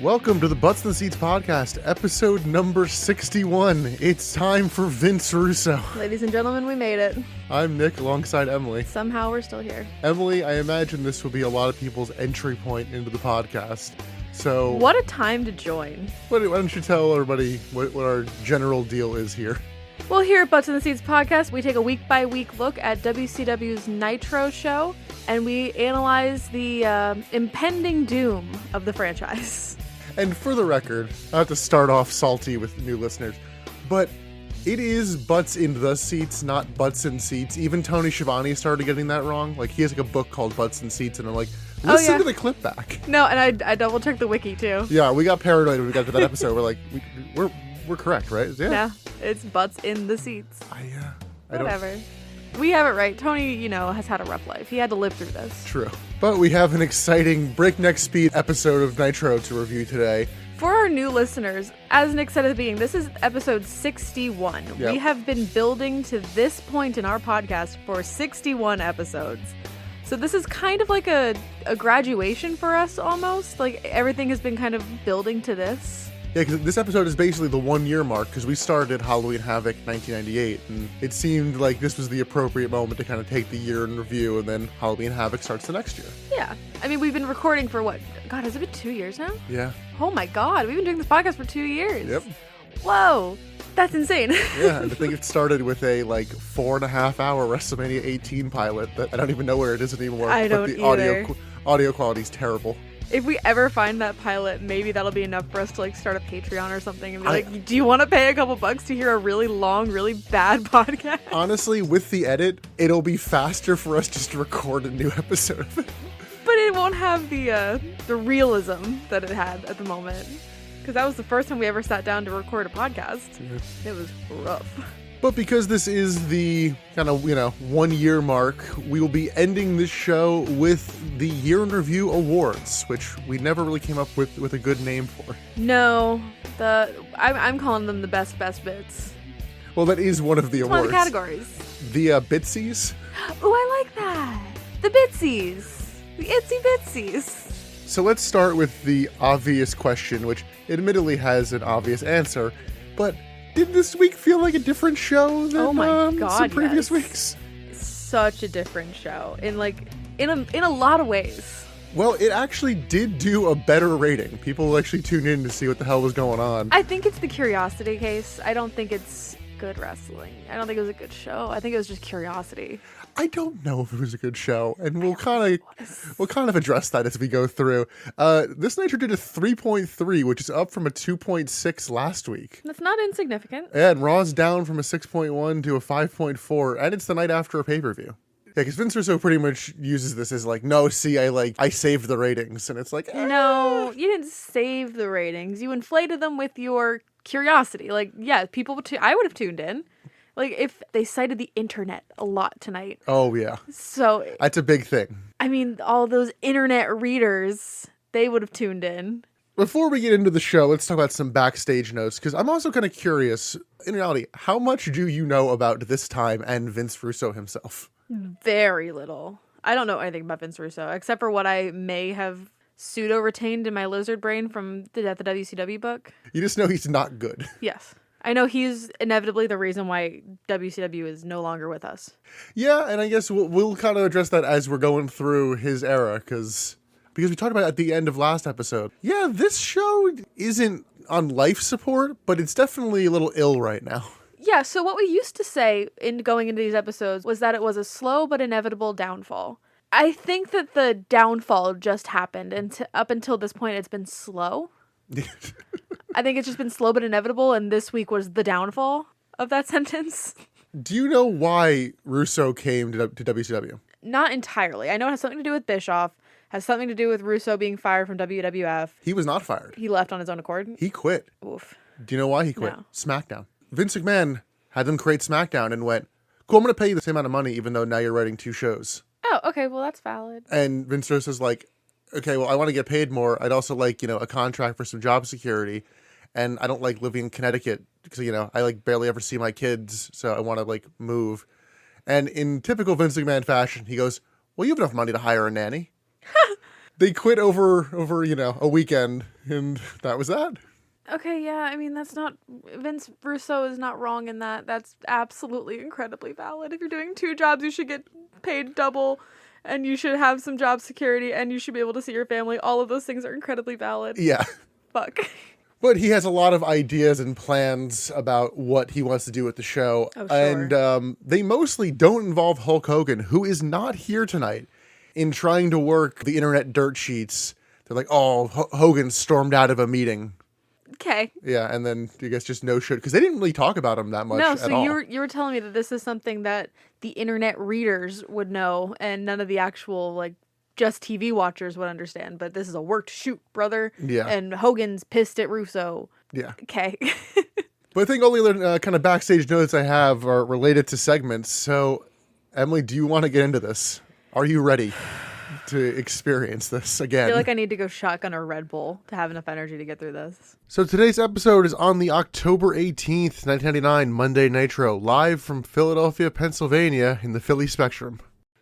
Welcome to the Butts in the Seats podcast, episode number 61. It's time for Vince Russo. Ladies and gentlemen, we made it. I'm Nick alongside Emily. Somehow we're still here. Emily, I imagine this will be a lot of people's entry point into the podcast. So, what a time to join. Why don't you tell everybody what our general deal is here? Well, here at Butts in the Seats podcast, we take a week-by-week look at WCW's Nitro show, and we analyze the impending doom of the franchise. And for the record, I have to start off salty with new listeners, but it is Butts in the Seats, not Butts in Seats. Even Tony Schiavone started getting that wrong. Like, he has like a book called Butts in Seats, and I'm like, listen to the clip back. No, and I double-checked the wiki, too. Yeah, we got paranoid when we got to that episode. We're like, we're correct, right? Yeah, it's Butts in the Seats. I Whatever. We have it right. Tony, has had a rough life. He had to live through this. True. But we have an exciting breakneck speed episode of Nitro to review today. For our new listeners, as Nick said at the beginning, this is episode 61. Yep. We have been building to this point in our podcast for 61 episodes. So this is kind of like a graduation for us almost. Like everything has been kind of building to this. Yeah, because this episode is basically the 1 year mark, because we started Halloween Havoc 1998, and it seemed like this was the appropriate moment to kind of take the year in review, and then Halloween Havoc starts the next year. Yeah. I mean, we've been recording for what? God, has it been 2 years now? Yeah. Oh my God, we've been doing this podcast for 2 years. Yep. Whoa, that's insane. Yeah, and I think it started with a 4.5 hour WrestleMania 18 pilot that I don't even know where it is anymore. I don't either. Audio quality's terrible. If we ever find that pilot, maybe that'll be enough for us to start a Patreon or something and be like, do you want to pay a couple bucks to hear a really long, really bad podcast? Honestly, with the edit, it'll be faster for us just to record a new episode of it. But it won't have the realism that it had at the moment. Because that was the first time we ever sat down to record a podcast. Yeah. It was rough. But because this is the kind of, 1 year mark, we will be ending this show with the Year in Review Awards, which we never really came up with a good name for. No, I'm calling them the best bits. Well, that is one of the awards. One of the categories. The Bitsies. Oh, I like that. The Bitsies. The Itsy Bitsies. So let's start with the obvious question, which admittedly has an obvious answer, but did this week feel like a different show than some previous weeks? Such a different show in a lot of ways. Well, it actually did do a better rating. People actually tuned in to see what the hell was going on. I think it's the curiosity case. I don't think it's good wrestling. I don't think it was a good show. I think it was just curiosity. I don't know if it was a good show, and we'll kind of address that as we go through. This Nitro did a 3.3, which is up from a 2.6 last week. That's not insignificant. Yeah, and Raw's down from a 6.1 to a 5.4, and it's the night after a pay-per-view. Yeah, because Vince Russo pretty much uses this as no, see, I saved the ratings, and it's like, No, you didn't save the ratings. You inflated them with your curiosity. People I would have tuned in. If they cited the internet a lot tonight. Oh, yeah. So that's a big thing. I mean, all those internet readers, they would have tuned in. Before we get into the show, let's talk about some backstage notes, because I'm also kind of curious, in reality, how much do you know about this time and Vince Russo himself? Very little. I don't know anything about Vince Russo, except for what I may have pseudo-retained in my lizard brain from the WCW book. You just know he's not good. Yes. I know he's inevitably the reason why WCW is no longer with us. Yeah, and I guess we'll kind of address that as we're going through his era, because we talked about it at the end of last episode. Yeah, this show isn't on life support, but it's definitely a little ill right now. Yeah, so what we used to say in going into these episodes was that it was a slow but inevitable downfall. I think that the downfall just happened, and up until this point it's been slow. I think it's just been slow but inevitable, and this week was the downfall of that sentence. Do you know why Russo came to WCW? Not entirely. I know it has something to do with Bischoff, has something to do with Russo being fired from WWF. He was not fired. He left on his own accord? He quit. Oof. Do you know why he quit? No. SmackDown. Vince McMahon had them create SmackDown and went, cool, I'm going to pay you the same amount of money even though now you're writing 2 shows. Oh, okay, well that's valid. And Vince Russo's like, okay, well, I want to get paid more. I'd also like, a contract for some job security. And I don't like living in Connecticut because, I barely ever see my kids. So I want to move. And in typical Vince McMahon fashion, he goes, well, you have enough money to hire a nanny. They quit over a weekend, and that was that. Okay, yeah, I mean, that's not... Vince Russo is not wrong in that. That's absolutely incredibly valid. If you're doing 2 jobs, you should get paid double, and you should have some job security, and you should be able to see your family. All of those things are incredibly valid. Yeah. Fuck. But he has a lot of ideas and plans about what he wants to do with the show. Oh, sure. And they mostly don't involve Hulk Hogan, who is not here tonight, in trying to work the internet dirt sheets. They're like, oh, Hogan stormed out of a meeting. Okay. Yeah, and then I guess just no shit, because they didn't really talk about him that much No, at so all. you were telling me that this is something that the internet readers would know, and none of the actual, like, just TV watchers would understand. But this is a worked shoot, brother. Yeah. And Hogan's pissed at Russo. Yeah. Okay. But I think all the other kind of backstage notes I have are related to segments. So, Emily, do you want to get into this? Are you ready to experience this again? I feel like I need to go shotgun a Red Bull to have enough energy to get through this. So today's episode is on the October 18th, 1999 Monday Nitro, live from Philadelphia, Pennsylvania in the Philly Spectrum.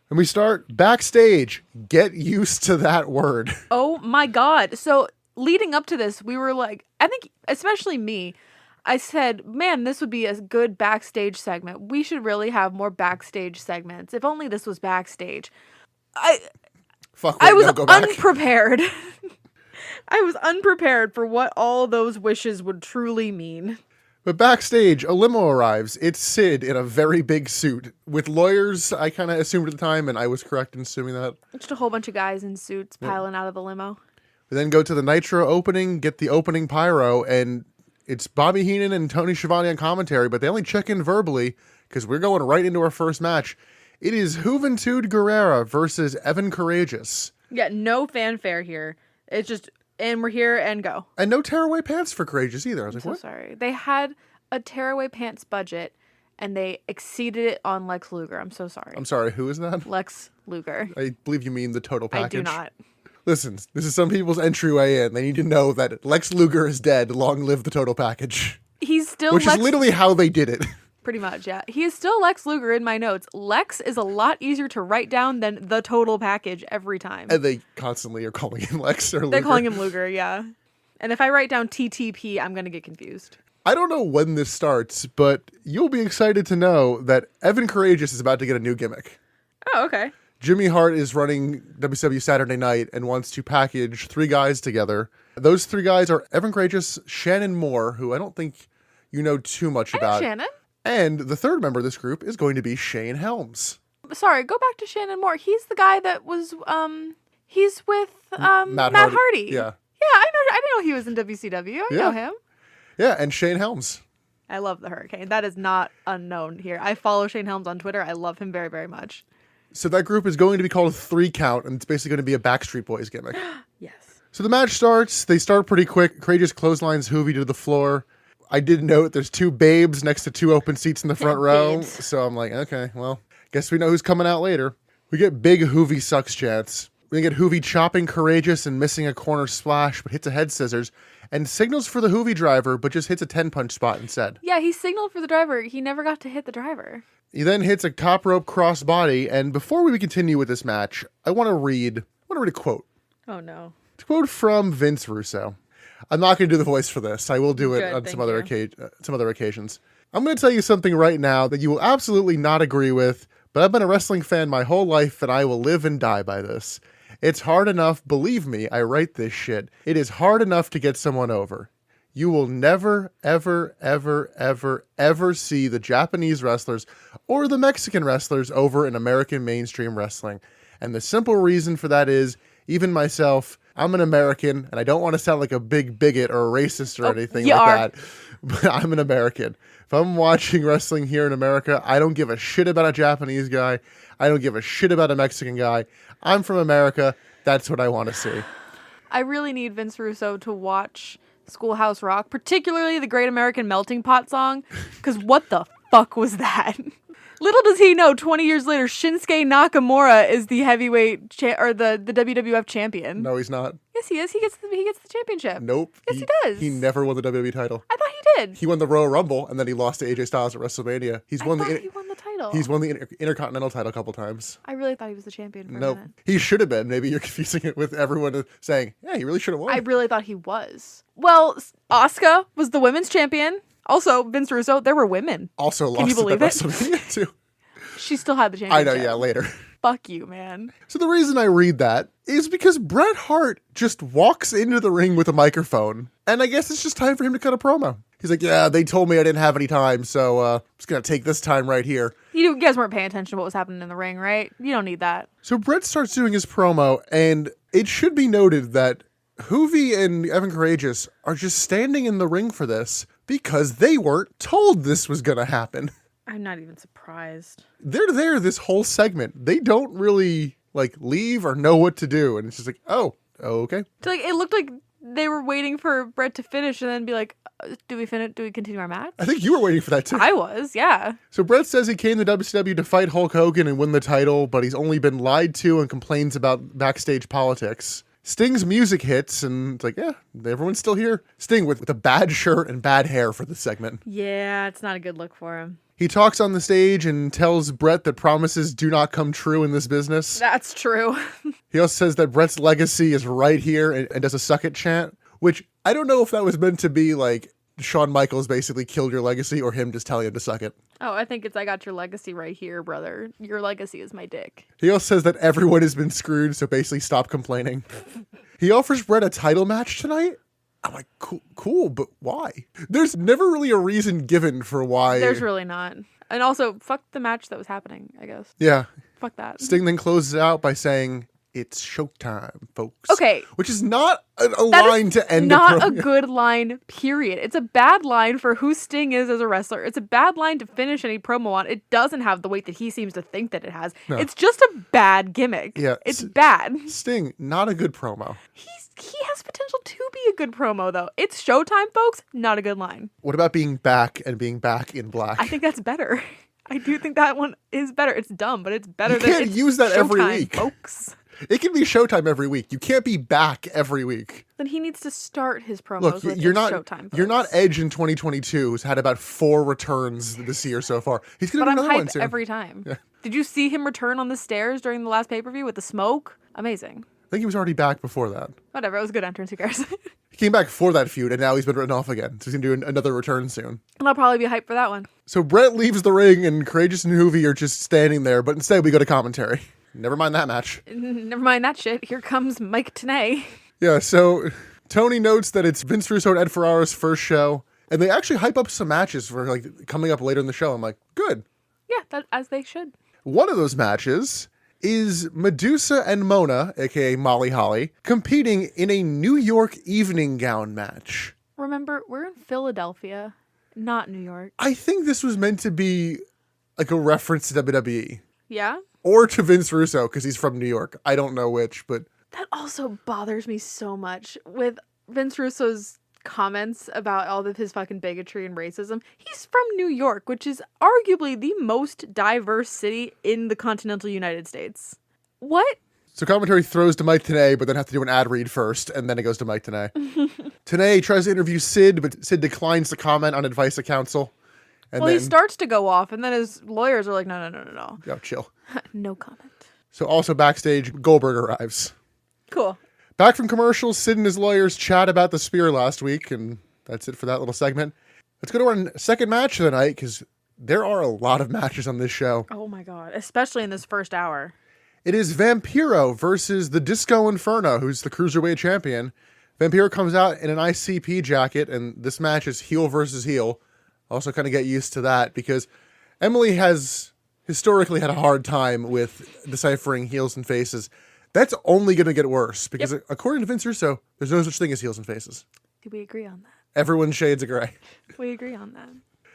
And we start backstage. Get used to that word. Oh my God. So leading up to this, we were like, I think especially me, I said, man, this would be a good backstage segment. We should really have more backstage segments. If only this was backstage. I was unprepared. I was unprepared for what all those wishes would truly mean. But backstage, a limo arrives. It's Sid in a very big suit. With lawyers, I kind of assumed at the time, and I was correct in assuming that. Just a whole bunch of guys in suits piling out of the limo. We then go to the Nitro opening, get the opening pyro, and it's Bobby Heenan and Tony Schiavone on commentary, but they only check in verbally, because we're going right into our first match. It is Juventud Guerrera versus Evan Courageous. Yeah, no fanfare here. It's just, and we're here and go. And no tearaway pants for Courageous either. I was like, so what? Sorry. They had a tearaway pants budget, and they exceeded it on Lex Luger. I'm so sorry. I'm sorry, who is that? Lex Luger. I believe you mean the total package. I do not. Listen, this is some people's entryway in. They need to know that Lex Luger is dead. Long live the total package. He's still Which is literally how they did it. Pretty much, yeah. He is still Lex Luger in my notes. Lex is a lot easier to write down than the total package every time. And they constantly are calling him Lex or Luger. They're calling him Luger, yeah. And if I write down TTP, I'm going to get confused. I don't know when this starts, but you'll be excited to know that Evan Courageous is about to get a new gimmick. Oh, okay. Jimmy Hart is running WCW Saturday Night and wants to package 3 guys together. Those 3 guys are Evan Courageous, Shannon Moore, who I don't think you know too much about. Shannon. And the third member of this group is going to be Shane Helms. Sorry, go back to Shannon Moore. He's the guy that was, he's with Matt Hardy. Yeah. Yeah, I didn't know he was in WCW. I know him. Yeah, and Shane Helms. I love the Hurricane. That is not unknown here. I follow Shane Helms on Twitter. I love him very, very much. So that group is going to be called 3 Count, and it's basically going to be a Backstreet Boys gimmick. Yes. So the match starts. They start pretty quick. Courageous clotheslines Hoovy to the floor. I did note there's 2 babes next to 2 open seats in the front row. So I'm like, okay, well, guess we know who's coming out later. We get big Hoovy sucks chants. We get Hoovy chopping Courageous and missing a corner splash, but hits a head scissors, and signals for the Hoovy driver, but just hits a 10-punch spot instead. Yeah, he signaled for the driver. He never got to hit the driver. He then hits a top rope crossbody, and before we continue with this match, I want to read a quote. Oh, no. It's a quote from Vince Russo. I'm not going to do the voice for this. I will do it on some other occasions. I'm going to tell you something right now that you will absolutely not agree with, but I've been a wrestling fan my whole life, and I will live and die by this. It's hard enough, believe me, I write this shit. It is hard enough to get someone over. You will never, ever, ever, ever, ever see the Japanese wrestlers or the Mexican wrestlers over in American mainstream wrestling. And the simple reason for that is, even myself, I'm an American, and I don't want to sound like a big bigot or a racist or anything like that, but I'm an American. If I'm watching wrestling here in America, I don't give a shit about a Japanese guy. I don't give a shit about a Mexican guy. I'm from America. That's what I want to see. I really need Vince Russo to watch Schoolhouse Rock, particularly the Great American Melting Pot song, because what the fuck was that? Little does he know, 20 years later, Shinsuke Nakamura is the heavyweight or the WWF champion. No, he's not. Yes, he is. He gets the championship. Nope. Yes, he does. He never won the WWE title. I thought he did. He won the Royal Rumble, and then he lost to AJ Styles at WrestleMania. He won the title. title. He's won the Intercontinental title a couple times. I really thought he was the champion for a Nope. minute. He should have been. Maybe you're confusing it with everyone saying, yeah, he really should have won. I really thought he was. Well, Asuka was the women's champion. Also, Vince Russo, there were women. Also Can you lost believe at it? WrestleMania too. She still had the I championship. know, yeah, later. Fuck you, man. So the reason I read that is because Bret Hart just walks into the ring with a microphone, and I guess it's just time for him to cut a promo. He's like, yeah, they told me I didn't have any time, so I'm just going to take this time right here. You guys weren't paying attention to what was happening in the ring, right? You don't need that. So Bret starts doing his promo, and it should be noted that Hoovy and Evan Courageous are just standing in the ring for this because they weren't told this was going to happen. I'm not even surprised. They're there this whole segment. They don't really leave or know what to do. And it's just like, oh, okay. So, it looked like they were waiting for Bret to finish and then be like, do we finish? Do we continue our match? I think you were waiting for that too. I was, yeah. So Bret says he came to WCW to fight Hulk Hogan and win the title, but he's only been lied to and complains about backstage politics. Sting's music hits, and it's like, yeah, everyone's still here. Sting with a bad shirt and bad hair for this segment. Yeah, it's not a good look for him. He talks on the stage and tells Bret that promises do not come true in this business. That's true. He also says that Bret's legacy is right here and does a suck it chant, which I don't know if that was meant to be Shawn Michaels basically killed your legacy or him just telling him to suck it. Oh, I think it's I got your legacy right here, brother. Your legacy is my dick. He also says that everyone has been screwed, so basically stop complaining. He offers Bret a title match tonight. I'm like, cool, but why? There's never really a reason given for why. There's really not. And also, fuck the match that was happening, I guess. Yeah. Fuck that. Sting then closes it out by saying, it's showtime, folks. Okay. Which is not a line to end not a a good line, period. It's a bad line for who Sting is as a wrestler. It's a bad line to finish any promo on. It doesn't have the weight that he seems to think that it has. No. It's just a bad gimmick. Yeah. It's bad. Sting, not a good promo. He has potential to be a good promo, though. It's showtime, folks. Not a good line. What about being back and being back in black? I think that's better. I do think that one is better. It's dumb, but it's better You than can't it's use that every Showtime, week. folks. It can be showtime every week. You can't be back every week. Then he needs to start his promos Look, with you're it's not showtime. you're not folks. Edge in 2022, who's had about 4 returns this year so far. He's gonna But do I'm another one hyped soon. every time. Yeah. Did you see him return on the stairs during the last pay-per-view with the smoke? Amazing. I think he was already back before that. Whatever, it was a good entrance, who cares? He came back for that feud, and now he's been written off again. So he's gonna do another return soon. And I'll probably be hyped for that one. So Bret leaves the ring, and Courageous and Hoovy are just standing there. But instead, we go to commentary. Never mind that match. Never mind that shit. Here comes Mike Tenay. Yeah. So Tony notes that it's Vince Russo and Ed Ferraro's first show, and they actually hype up some matches for coming up later in the show. I'm like, good. Yeah, that, as they should. One of those matches is Medusa and Mona, aka Molly Holly, competing in a New York evening gown match. Remember, we're in Philadelphia, not New York. I think this was meant to be a reference to WWE. Yeah? Or to Vince Russo, because he's from New York. I don't know which, but... That also bothers me so much with Vince Russo's comments about all of his fucking bigotry and racism. He's from New York, which is arguably the most diverse city in the continental United States. What? So commentary throws to Mike Tenay, but then have to do an ad read first, and then it goes to Mike Tenay. Tenay tries to interview Sid, but Sid declines to comment on advice of counsel. And Well, then, he starts to go off, and then his lawyers are like, no. Yo, chill. No comment. So also backstage, Goldberg arrives. Cool. Back from commercials, Sid and his lawyers chat about the spear last week, and that's it for that little segment. Let's go to our second match of the night, because there are a lot of matches on this show. Oh my god. Especially in this first hour. It is Vampiro versus the Disco Inferno, who's the Cruiserweight champion. Vampiro comes out in an ICP jacket, and this match is heel versus heel. Also kind of get used to that, because Emily has historically had a hard time with deciphering heels and faces. That's only going to get worse, because according to Vince Russo, there's no such thing as heels and faces. Do we agree on that? Everyone's shades of gray. We agree on that.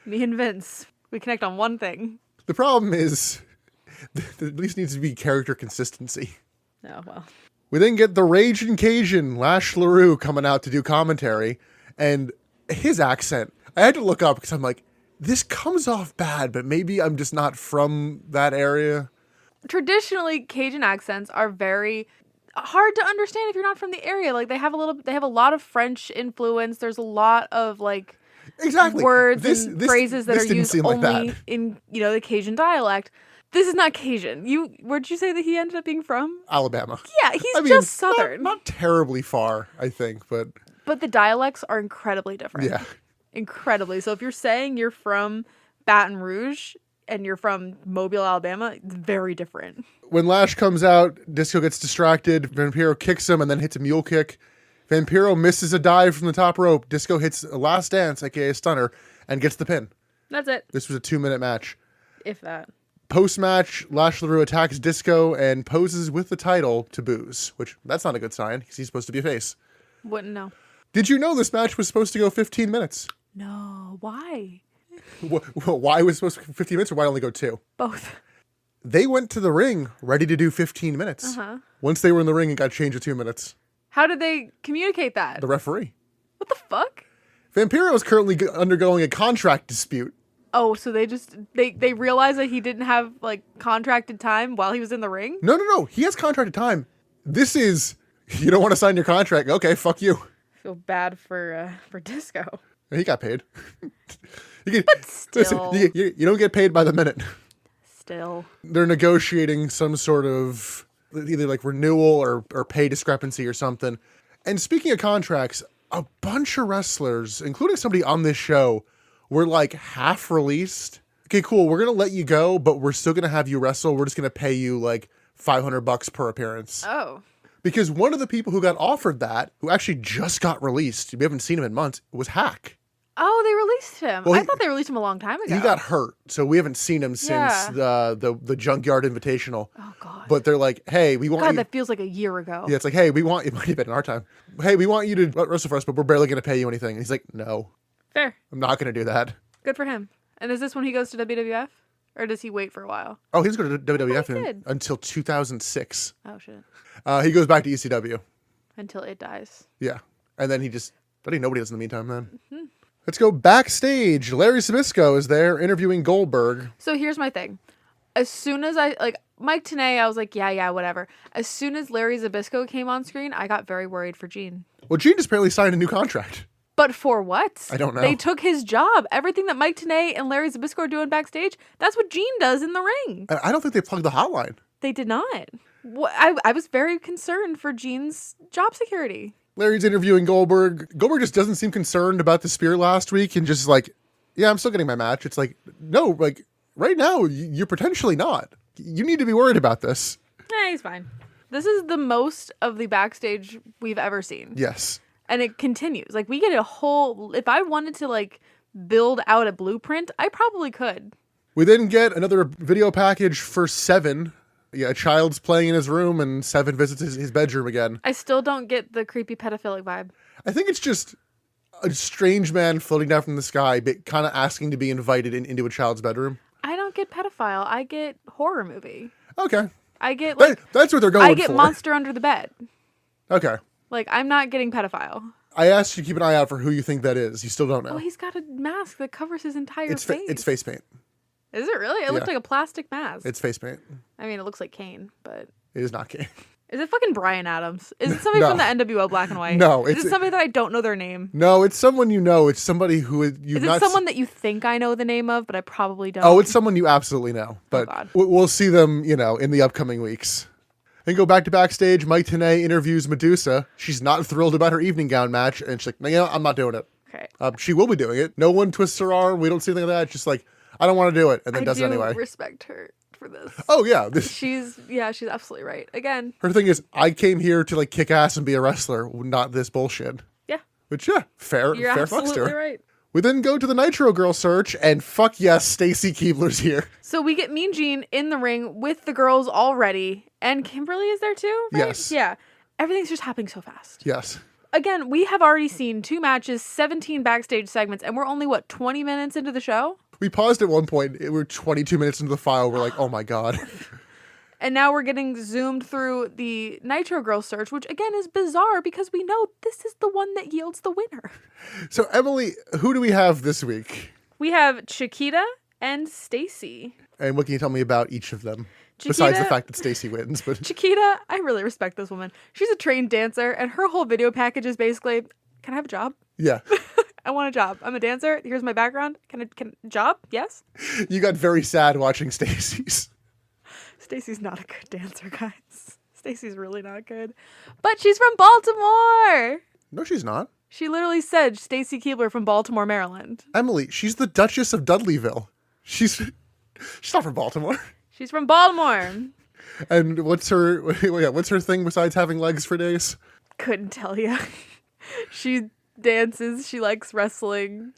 Me and Vince, we connect on one thing. The problem is, there at least needs to be character consistency. Oh, well. We then get the Raging Cajun, Lash LaRue, coming out to do commentary, and his accent, I had to look up because I'm like, this comes off bad, but maybe I'm just not from that area. Traditionally, Cajun accents are very hard to understand if you're not from the area. Like they have a lot of French influence. There's a lot of Exactly. words and phrases that this are didn't used seem like only that. in, the Cajun dialect. This is not Cajun. Where'd you say that he ended up being from? Alabama. Yeah, he's just Southern. Not terribly far, I think, but But the dialects are incredibly different. yeah. Incredibly. So if you're saying you're from Baton Rouge and you're from Mobile, Alabama, it's very different. When Lash comes out, Disco gets distracted. Vampiro kicks him and then hits a mule kick. Vampiro misses a dive from the top rope. Disco hits a last dance, aka a stunner, and gets the pin. That's it. This was a 2-minute match. If that. Post-match, Lash LaRue attacks Disco and poses with the title to Booze, which that's not a good sign because he's supposed to be a face. Wouldn't know. Did you know this match was supposed to go 15 minutes? No. Why? Why was it supposed to go 15 minutes or why only go 2? Both. They went to the ring ready to do 15 minutes. Once they were in the ring, it got changed to 2 minutes. How did they communicate that? The referee. What the fuck? Vampiro is currently undergoing a contract dispute. Oh, so they realized that he didn't have like contracted time while he was in the ring? No. He has contracted time. This is, you don't want to sign your contract. Okay, fuck you. I feel bad for Disco. He got paid. But still. Listen, you don't get paid by the minute. Still. They're negotiating some sort of either like renewal or pay discrepancy or something. And speaking of contracts, a bunch of wrestlers, including somebody on this show, were like half released. Okay, cool. We're going to let you go, but we're still going to have you wrestle. We're just going to pay you like $500 per appearance. Oh. Because one of the people who got offered that, who actually just got released, we haven't seen him in months, was Hack. Oh, they released him. Well, I thought they released him a long time ago. He got hurt, so we haven't seen him since the Junkyard Invitational. Oh, God. But they're like, hey, we want you... God, that feels like a year ago. Yeah, it's like, hey, we want... It might have been in our time. Hey, we want you to wrestle for us, but we're barely going to pay you anything. And he's like, no. Fair. I'm not going to do that. Good for him. And is this when he goes to WWF? Or does he wait for a while? Oh, he's going to WWF until 2006. Oh, shit. He goes back to ECW. Until it dies. Yeah. And then he just... I think nobody does in the meantime then. Mm-hmm. Let's go backstage. Larry Zbyszko is there interviewing Goldberg. So here's my thing. As soon as Mike Tenay, I was like, yeah, whatever. As soon as Larry Zbyszko came on screen, I got very worried for Gene. Well, Gene just apparently signed a new contract. But for what? I don't know. They took his job. Everything that Mike Tenay and Larry Zbyszko are doing backstage, that's what Gene does in the ring. I don't think they plugged the hotline. They did not. I was very concerned for Gene's job security. Larry's interviewing Goldberg. Goldberg just doesn't seem concerned about the spear last week and just like, yeah, I'm still getting my match. It's like, no, like right now, you're potentially not. You need to be worried about this. He's fine. This is the most of the backstage we've ever seen. Yes. And it continues. Like we get a whole, if I wanted to like build out a blueprint, I probably could. We then get another video package for Seven. Yeah, a child's playing in his room and Seven visits his bedroom again. I still don't get the creepy pedophilic vibe. I think it's just a strange man floating down from the sky, but kind of asking to be invited into a child's bedroom. I don't get pedophile. I get horror movie. Okay. I get like... That's what they're going for. I get monster under the bed. Okay. Like, I'm not getting pedophile. I asked you to keep an eye out for who you think that is. You still don't know. Well, he's got a mask that covers his entire face. It's face paint. Is it really? It looked like a plastic mask. It's face paint. I mean, it looks like Kane, but... It is not Kane. Is it fucking Bryan Adams? Is it somebody from the NWO Black and White? No. Is it somebody that I don't know their name? No, it's someone you know. It's somebody who you've not... Is it someone that you think I know the name of, but I probably don't? Oh, it's someone you absolutely know. But we'll see them, in the upcoming weeks. And go back to backstage. Mike Tenay interviews Medusa. She's not thrilled about her evening gown match. And she's like, I'm not doing it. Okay. She will be doing it. No one twists her arm. We don't see anything like that. It's just like, I don't want to do it. And then does it anyway. I do respect her for this. Oh, yeah. She's absolutely right. Again. Her thing is, I came here to like kick ass and be a wrestler, not this bullshit. Yeah. Which, fair You're fucks absolutely to her. right. We then go to the Nitro Girl search, and fuck yes, Stacy Keebler's here. So we get Mean Gene in the ring with the girls already, and Kimberly is there too, right? Yes. Yeah. Everything's just happening so fast. Yes. Again, we have already seen 2 matches, 17 backstage segments, and we're only, 20 minutes into the show? We paused at one point. We're 22 minutes into the file. We're like, oh my God. And now we're getting zoomed through the Nitro Girl search, which again is bizarre because we know this is the one that yields the winner. So Emily, who do we have this week? We have Chiquita and Stacy. And what can you tell me about each of them? Chiquita, besides the fact that Stacy wins, but Chiquita, I really respect this woman. She's a trained dancer, and her whole video package is basically, can I have a job? Yeah. I want a job. I'm a dancer. Here's my background. Can job? Yes. You got very sad watching Stacy's. Stacy's not a good dancer, guys. Stacy's really not good. But she's from Baltimore. No, she's not. She literally said Stacy Keibler from Baltimore, Maryland. Emily, she's the Duchess of Dudleyville. She's not from Baltimore. She's from Baltimore. And what's her thing besides having legs for days? Couldn't tell you. She dances. She likes wrestling.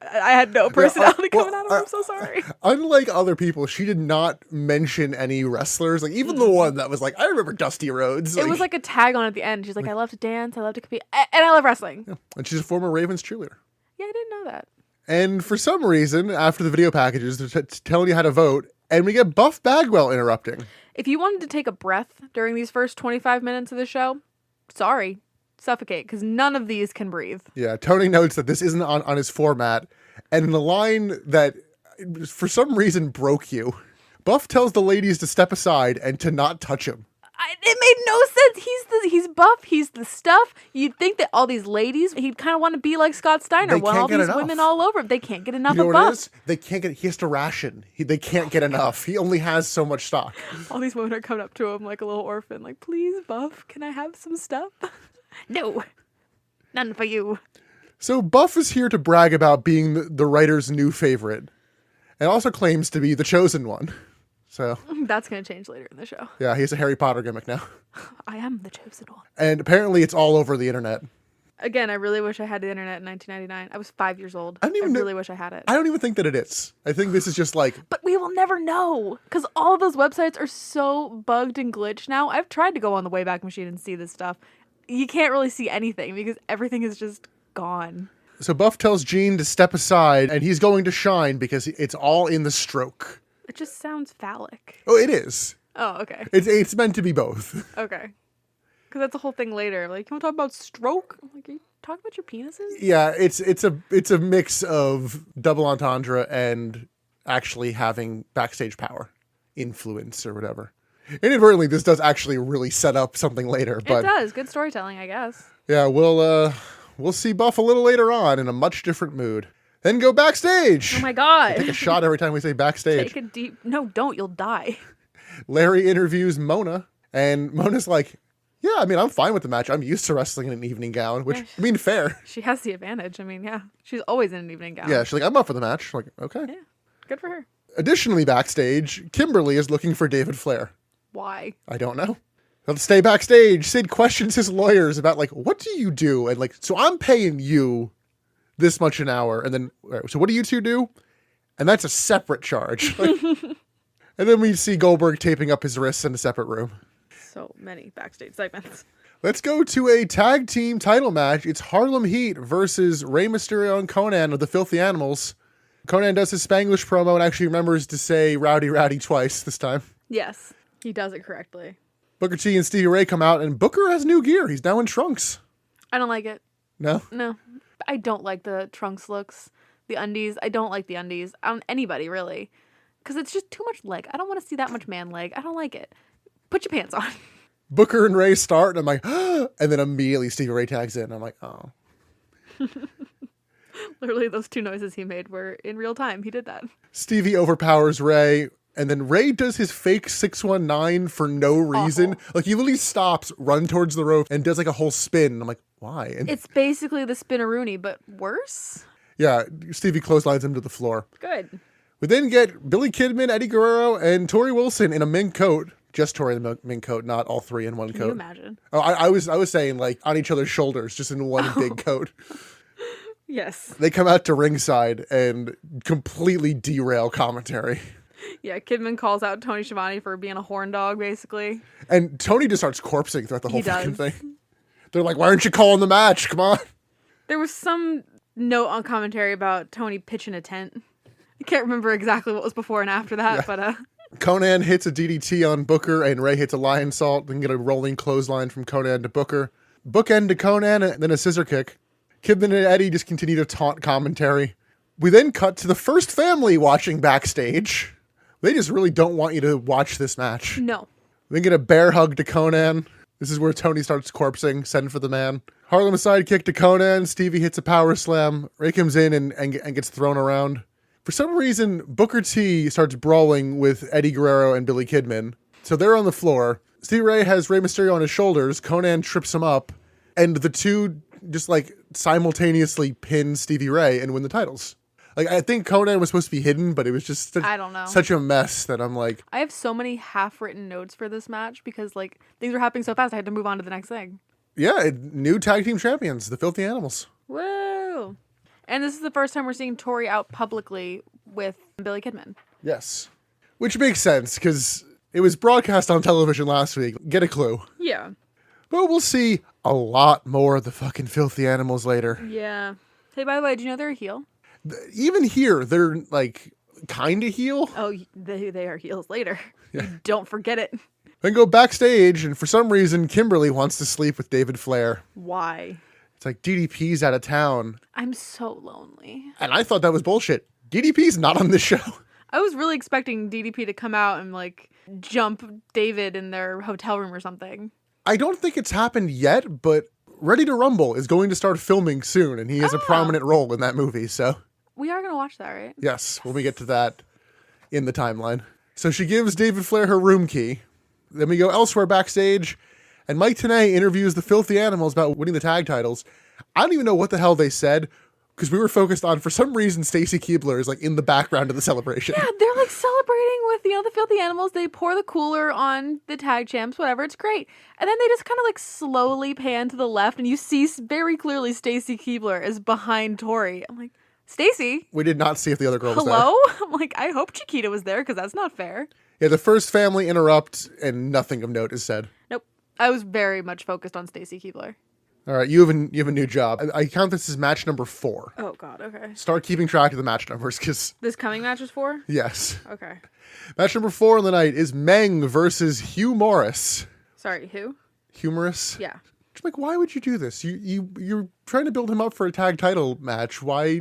I had no personality coming out of her. I'm so sorry. Unlike other people, she did not mention any wrestlers. Like, even the one that was like, I remember Dusty Rhodes. It was like a tag on at the end. She's like, I love to dance, I love to compete, and I love wrestling. Yeah. And she's a former Ravens cheerleader. Yeah, I didn't know that. And for some reason, after the video packages, they're telling you how to vote, and we get Buff Bagwell interrupting. If you wanted to take a breath during these first 25 minutes of the show, sorry. Suffocate, because none of these can breathe. Yeah, Tony notes that this isn't on his format, and in the line that for some reason broke you, Buff tells the ladies to step aside and to not touch him. It made no sense. He's Buff. He's the stuff. You'd think that all these ladies, he'd kind of want to be like Scott Steiner, want all these women all over him. They can't get enough of Buff. They can't get. He has to ration. They can't get enough. He only has so much stock. All these women are coming up to him like a little orphan, like, please, Buff, can I have some stuff? No, none for you. So Buff is here to brag about being the writer's new favorite, and also claims to be the chosen one. So that's going to change later in the show. Yeah, he has a Harry Potter gimmick now. I am the chosen one. And apparently it's all over the internet. Again, I really wish I had the internet in 1999. I was 5 years old. I really wish I had it. I don't even think that it is. I think this is just like... But we will never know, because all of those websites are so bugged and glitched now. I've tried to go on the Wayback Machine and see this stuff. You can't really see anything because everything is just gone. So Buff tells Gene to step aside, and he's going to shine because it's all in the stroke. It just sounds phallic. Oh, it is. Oh, okay. It's meant to be both. Okay. Because that's a whole thing later. Like, can we talk about stroke? I'm like, are you talking about your penises? Yeah, it's a mix of double entendre and actually having backstage power, influence, or whatever. Inadvertently, this does actually really set up something later. But it does. Good storytelling, I guess. Yeah, we'll see Buff a little later on in a much different mood. Then go backstage. Oh my God. Take a shot every time we say backstage. Take a deep... No, don't. You'll die. Larry interviews Mona, and Mona's like, yeah, I mean, I'm fine with the match. I'm used to wrestling in an evening gown, which, I mean, fair. She has the advantage. I mean, yeah. She's always in an evening gown. Yeah, she's like, I'm up for the match. I'm like, okay. Yeah, good for her. Additionally, backstage, Kimberly is looking for David Flair. Why? I don't know. Let's stay backstage. Sid questions his lawyers about, like, what do you do? And, like, so I'm paying you this much an hour. And then, so what do you two do? And that's a separate charge. Like, and then we see Goldberg taping up his wrists in a separate room. So many backstage segments. Let's go to a tag team title match. It's Harlem Heat versus Rey Mysterio and Conan of the Filthy Animals. Conan does his Spanglish promo and actually remembers to say Rowdy Rowdy twice this time. Yes, he does it correctly. Booker T and Stevie Ray come out, and Booker has new gear. He's now in trunks. I don't like it. No? No. I don't like the trunks looks. The undies. I don't like the undies. On anybody, really. Because it's just too much leg. I don't want to see that much man leg. I don't like it. Put your pants on. Booker and Ray start, and I'm like, and then immediately Stevie Ray tags in. I'm like, oh. Literally, those two noises he made were in real time. He did that. Stevie overpowers Ray, and then Ray does his fake 619 for no reason. Awful. Like, he literally stops, runs towards the rope, and does like a whole spin. I'm like, why? And it's basically the spinaroonie, but worse? Yeah, Stevie clotheslines him to the floor. Good. We then get Billy Kidman, Eddie Guerrero, and Tori Wilson in a mink coat. Just Tori in the mink coat, not all three in one coat. Can you imagine? Oh, I was saying, like, on each other's shoulders, just in one big coat. Yes. They come out to ringside and completely derail commentary. Yeah, Kidman calls out Tony Schiavone for being a horn dog, basically. And Tony just starts corpsing throughout the whole fucking thing. They're like, why aren't you calling the match? Come on. There was some note on commentary about Tony pitching a tent. I can't remember exactly what was before and after that, but... Conan hits a DDT on Booker, and Ray hits a lion salt. Then get a rolling clothesline from Conan to Booker. Bookend to Conan, and then a scissor kick. Kidman and Eddie just continue to taunt commentary. We then cut to the first family watching backstage. They just really don't want you to watch this match. No. Then get a bear hug to Conan. This is where Tony starts corpsing, send for the man. Harlem sidekick to Conan. Stevie hits a power slam. Ray comes in and gets thrown around. For some reason, Booker T starts brawling with Eddie Guerrero and Billy Kidman. So they're on the floor. Stevie Ray has Rey Mysterio on his shoulders. Conan trips him up. And the two just like simultaneously pin Stevie Ray and win the titles. Like, I think Conan was supposed to be hidden, but it was just I don't know. Such a mess that I'm like... I have so many half-written notes for this match because, like, things were happening so fast I had to move on to the next thing. Yeah, new tag team champions, the Filthy Animals. Woo! And this is the first time we're seeing Tori out publicly with Billy Kidman. Yes. Which makes sense, because it was broadcast on television last week. Get a clue. Yeah. But we'll see a lot more of the fucking Filthy Animals later. Yeah. Hey, by the way, do you know they're a heel? Even here, they're, like, kind of heel. Oh, they are heels later. Yeah. You don't forget it. Then go backstage, and for some reason, Kimberly wants to sleep with David Flair. Why? It's like, DDP's out of town. I'm so lonely. And I thought that was bullshit. DDP's not on this show. I was really expecting DDP to come out and, like, jump David in their hotel room or something. I don't think it's happened yet, but Ready to Rumble is going to start filming soon, and he has a prominent role in that movie, so... We are going to watch that, right? Yes, when we get to that in the timeline. So she gives David Flair her room key. Then we go elsewhere backstage, and Mike Tenay interviews the Filthy Animals about winning the tag titles. I don't even know what the hell they said, because we were focused on, for some reason, Stacy Keibler is like in the background of the celebration. Yeah, they're like celebrating with, the Filthy Animals. They pour the cooler on the tag champs, whatever. It's great. And then they just kind of like slowly pan to the left, and you see very clearly Stacy Keibler is behind Tori. I'm like, Stacy? We did not see if the other girl was there. Hello? I'm like, I hope Chiquita was there because that's not fair. Yeah, the first family interrupt and nothing of note is said. Nope. I was very much focused on Stacy Keibler. All right, you have a new job. I count this as match number 4. Oh, God, okay. Start keeping track of the match numbers, because... This coming match is 4? Yes. Okay. Match number 4 on the night is Meng versus Hugh Morris. Sorry, who? Humorous? Yeah. Like, why would you do this? You're trying to build him up for a tag title match. Why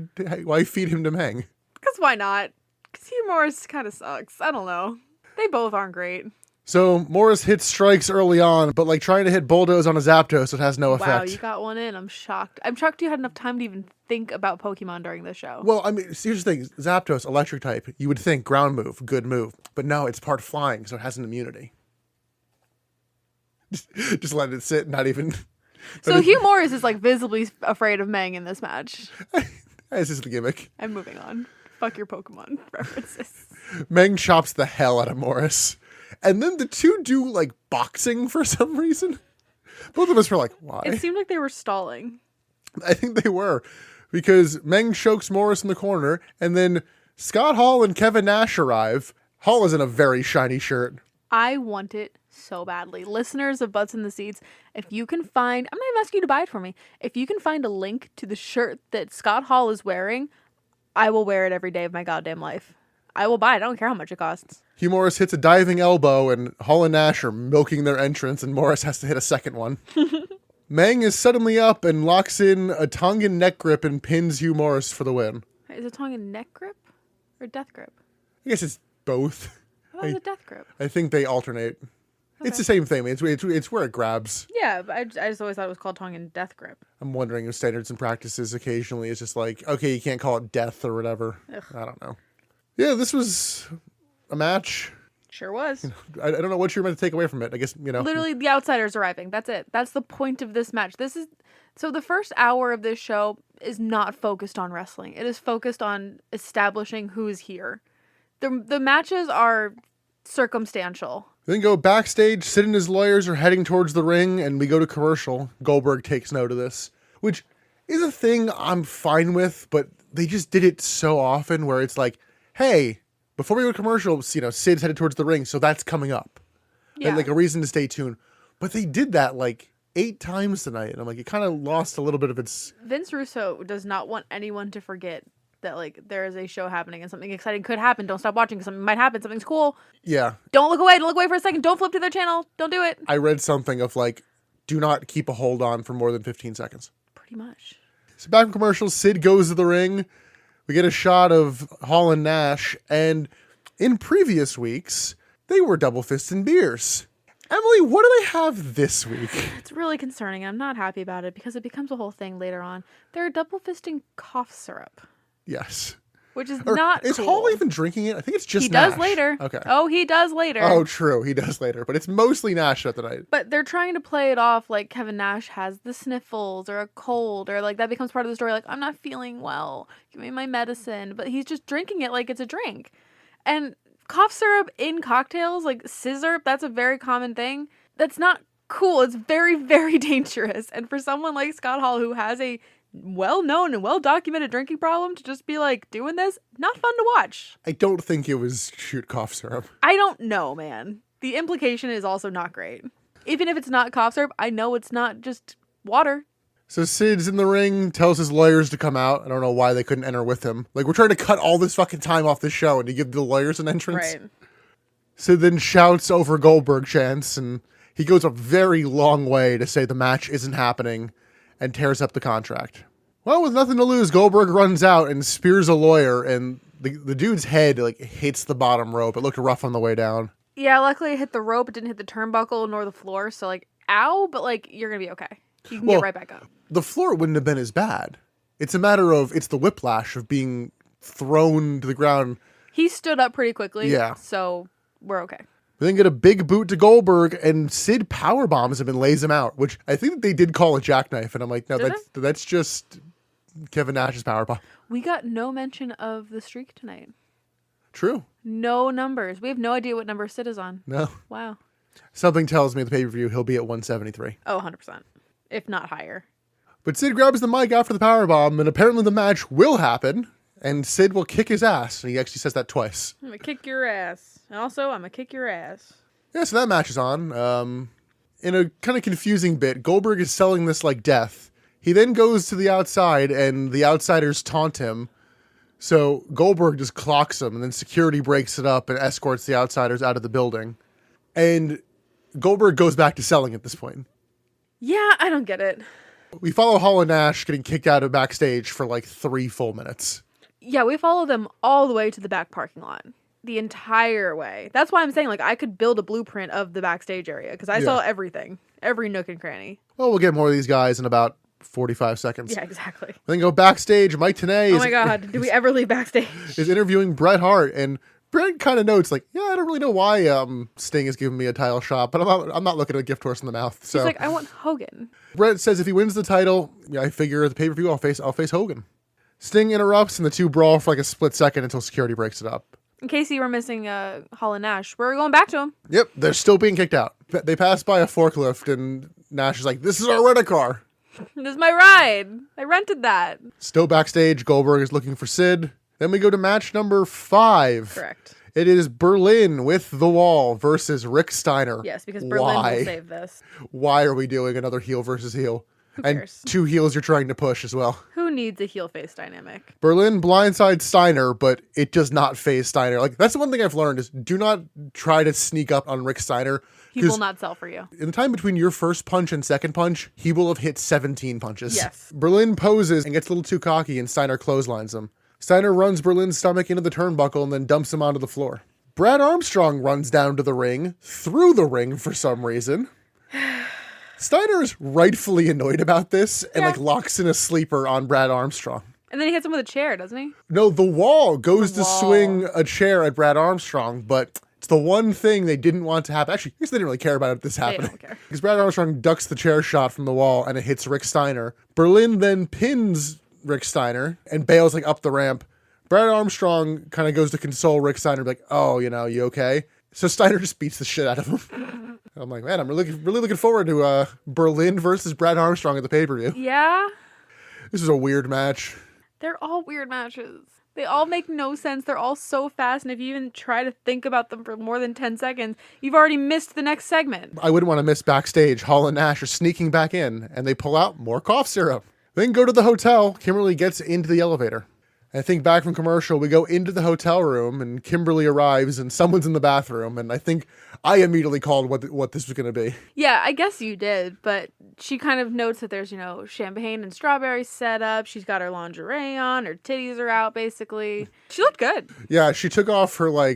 feed him to Meng? Because why not? Because Hugh Morris kind of sucks. I don't know. They both aren't great. So Morris hits strikes early on, but like trying to hit bulldoze on a Zapdos, so it has no effect. Wow, you got one in. I'm shocked. I'm shocked you had enough time to even think about Pokemon during this show. Well, I mean, here's the thing. Zapdos, electric type. You would think ground move, good move. But no, it's part flying, so it has an immunity. Just let it sit, not even... So Hugh Morris is like visibly afraid of Meng in this match. This is the gimmick. I'm moving on. Fuck your Pokemon references. Meng chops the hell out of Morris. And then the two do like boxing for some reason. Both of us were like, why? It seemed like they were stalling. I think they were. Because Meng chokes Morris in the corner, and then Scott Hall and Kevin Nash arrive. Hall is in a very shiny shirt. I want it so badly. Listeners of Butts in the Seats, if you can find, I'm not even asking you to buy it for me. If you can find a link to the shirt that Scott Hall is wearing, I will wear it every day of my goddamn life. I will buy it. I don't care how much it costs. Hugh Morris hits a diving elbow, and Hall and Nash are milking their entrance, and Morris has to hit a second one. Meng is suddenly up and locks in a Tongan neck grip and pins Hugh Morris for the win. Is it Tongan neck grip or death grip? I guess it's both. I thought it was a death grip. I think they alternate. Okay. It's the same thing. It's where it grabs. Yeah, but I just always thought it was called Tongan death grip. I'm wondering if standards and practices occasionally is just like, okay, you can't call it death or whatever. Ugh. I don't know. Yeah, this was a match. Sure was. I don't know what you're meant to take away from it. I guess, Literally, the outsiders arriving. That's it. That's the point of this match. So the first hour of this show is not focused on wrestling. It is focused on establishing who's here. The matches are circumstantial. Then go backstage. Sid and his lawyers are heading towards the ring, and we go to commercial. Goldberg takes note of this, which is a thing I'm fine with, but they just did it so often where it's like, hey, before we go to commercial, Sid's headed towards the ring, so that's coming up. Yeah. Like a reason to stay tuned. But they did that like 8 times tonight, and I'm like, it kind of lost a little bit of its... Vince Russo does not want anyone to forget that like there is a show happening and something exciting could happen. Don't stop watching because something might happen. Something's cool. Yeah. Don't look away. Don't look away for a second. Don't flip to their channel. Don't do it. I read something of like, do not keep a hold on for more than 15 seconds. Pretty much. So back from commercials, Sid goes to the ring. We get a shot of Hall and Nash, and in previous weeks, they were double fisting beers. Emily, what do they have this week? It's really concerning. I'm not happy about it because it becomes a whole thing later on. They're double fisting cough syrup. Yes. Which is not Is cool. Hall even drinking it? I think it's just He Nash. does later. Okay. Oh, he does later. Oh, true. He does later. But it's mostly Nash at the night. But they're trying to play it off like Kevin Nash has the sniffles or a cold or like that becomes part of the story. Like, I'm not feeling well. Give me my medicine. But he's just drinking it like it's a drink. And cough syrup in cocktails, like scissor, that's a very common thing. That's not cool. It's very, very dangerous. And for someone like Scott Hall who has a well-known and well-documented drinking problem to just be like doing this, not fun to watch. I don't think it was shoot cough syrup. I don't know, man. The implication is also not great. Even if it's not cough syrup, I know it's not just water. So Sid's in the ring, tells his lawyers to come out. I don't know why they couldn't enter with him. Like, we're trying to cut all this fucking time off the show and to give the lawyers an entrance. Right. Sid then shouts over Goldberg chants, and he goes a very long way to say the match isn't happening and tears up the contract. Well, with nothing to lose, Goldberg runs out and spears a lawyer, and the dude's head like hits the bottom rope. It looked rough on the way down. Yeah, luckily it hit the rope. It didn't hit the turnbuckle nor the floor. So, like, ow, but, like, you're going to be okay. You can get right back up. The floor wouldn't have been as bad. It's a matter of, it's the whiplash of being thrown to the ground. He stood up pretty quickly. Yeah. So, we're okay. We then get a big boot to Goldberg, and Sid powerbombs him and lays him out, which I think that they did call a jackknife. And I'm like, no, that's just Kevin Nash's powerbomb. We got no mention of the streak tonight. True. No numbers. We have no idea what number Sid is on. No. Wow. Something tells me at the pay-per-view he'll be at 173. Oh, 100%. If not higher. But Sid grabs the mic after the powerbomb, and apparently the match will happen, and Sid will kick his ass. And he actually says that twice. I'm going to kick your ass. And also, I'm going to kick your ass. Yeah, so that match is on. In a kind of confusing bit, Goldberg is selling this like death. He then goes to the outside, and the outsiders taunt him. So Goldberg just clocks him, and then security breaks it up and escorts the outsiders out of the building. And Goldberg goes back to selling at this point. Yeah, I don't get it. We follow Hall and Nash getting kicked out of backstage for like 3 full minutes. Yeah, we follow them all the way to the back parking lot. The entire way. That's why I'm saying, like, I could build a blueprint of the backstage area, because I saw everything. Every nook and cranny. Well, we'll get more of these guys in about 45 seconds. Yeah, exactly. Then go backstage. Mike Tenay Oh my god, did we ever leave backstage? is interviewing Bret Hart, and Bret kind of notes like, yeah, I don't really know why Sting is giving me a title shot, but I'm not looking at a gift horse in the mouth. So He's like, I want Hogan. Bret says if he wins the title, I figure at the pay-per-view I'll face Hogan. Sting interrupts, and the two brawl for like a split second until security breaks it up. In case you were missing Hall and Nash, we're going back to him. Yep, they're still being kicked out. They pass by a forklift, and Nash is like, this is our rent-a-car. This is my ride. I rented that. Still backstage, Goldberg is looking for Sid. Then we go to match number 5. Correct. It is Berlin with The Wall versus Rick Steiner. Yes, because Berlin will save this. Why are we doing another heel versus heel? Who cares? And 2 heels you're trying to push as well. Who needs a heel face dynamic? Berlin blindsides Steiner, but it does not phase Steiner. Like, that's the one thing I've learned is do not try to sneak up on Rick Steiner. He will not sell for you. In the time between your first punch and second punch, he will have hit 17 punches. Yes. Berlin poses and gets a little too cocky, and Steiner clotheslines him. Steiner runs Berlin's stomach into the turnbuckle and then dumps him onto the floor. Brad Armstrong runs down to the ring, through the ring for some reason. Steiner is rightfully annoyed about this and like locks in a sleeper on Brad Armstrong. And then he hits him with a chair, doesn't he? No, the Wall goes to swing a chair at Brad Armstrong, but it's the one thing they didn't want to happen. Actually, I guess they didn't really care about this happening. They don't care. Because Brad Armstrong ducks the chair shot from the Wall and it hits Rick Steiner. Berlin then pins Rick Steiner and bails like up the ramp. Brad Armstrong kind of goes to console Rick Steiner, like, oh, you okay? So Steiner just beats the shit out of him. I'm like, man, I'm really looking forward to Berlin versus Brad Armstrong at the pay-per-view. Yeah. This is a weird match. They're all weird matches. They all make no sense. They're all so fast, and if you even try to think about them for more than 10 seconds, you've already missed the next segment. I wouldn't want to miss backstage. Hall and Nash are sneaking back in, and they pull out more cough syrup. Then go to the hotel. Kimberly gets into the elevator. I think back from commercial, we go into the hotel room, and Kimberly arrives, and someone's in the bathroom, and I think I immediately called what this was going to be. Yeah, I guess you did, but she kind of notes that there's, champagne and strawberries set up. She's got her lingerie on. Her titties are out, basically. She looked good. Yeah, she took off her,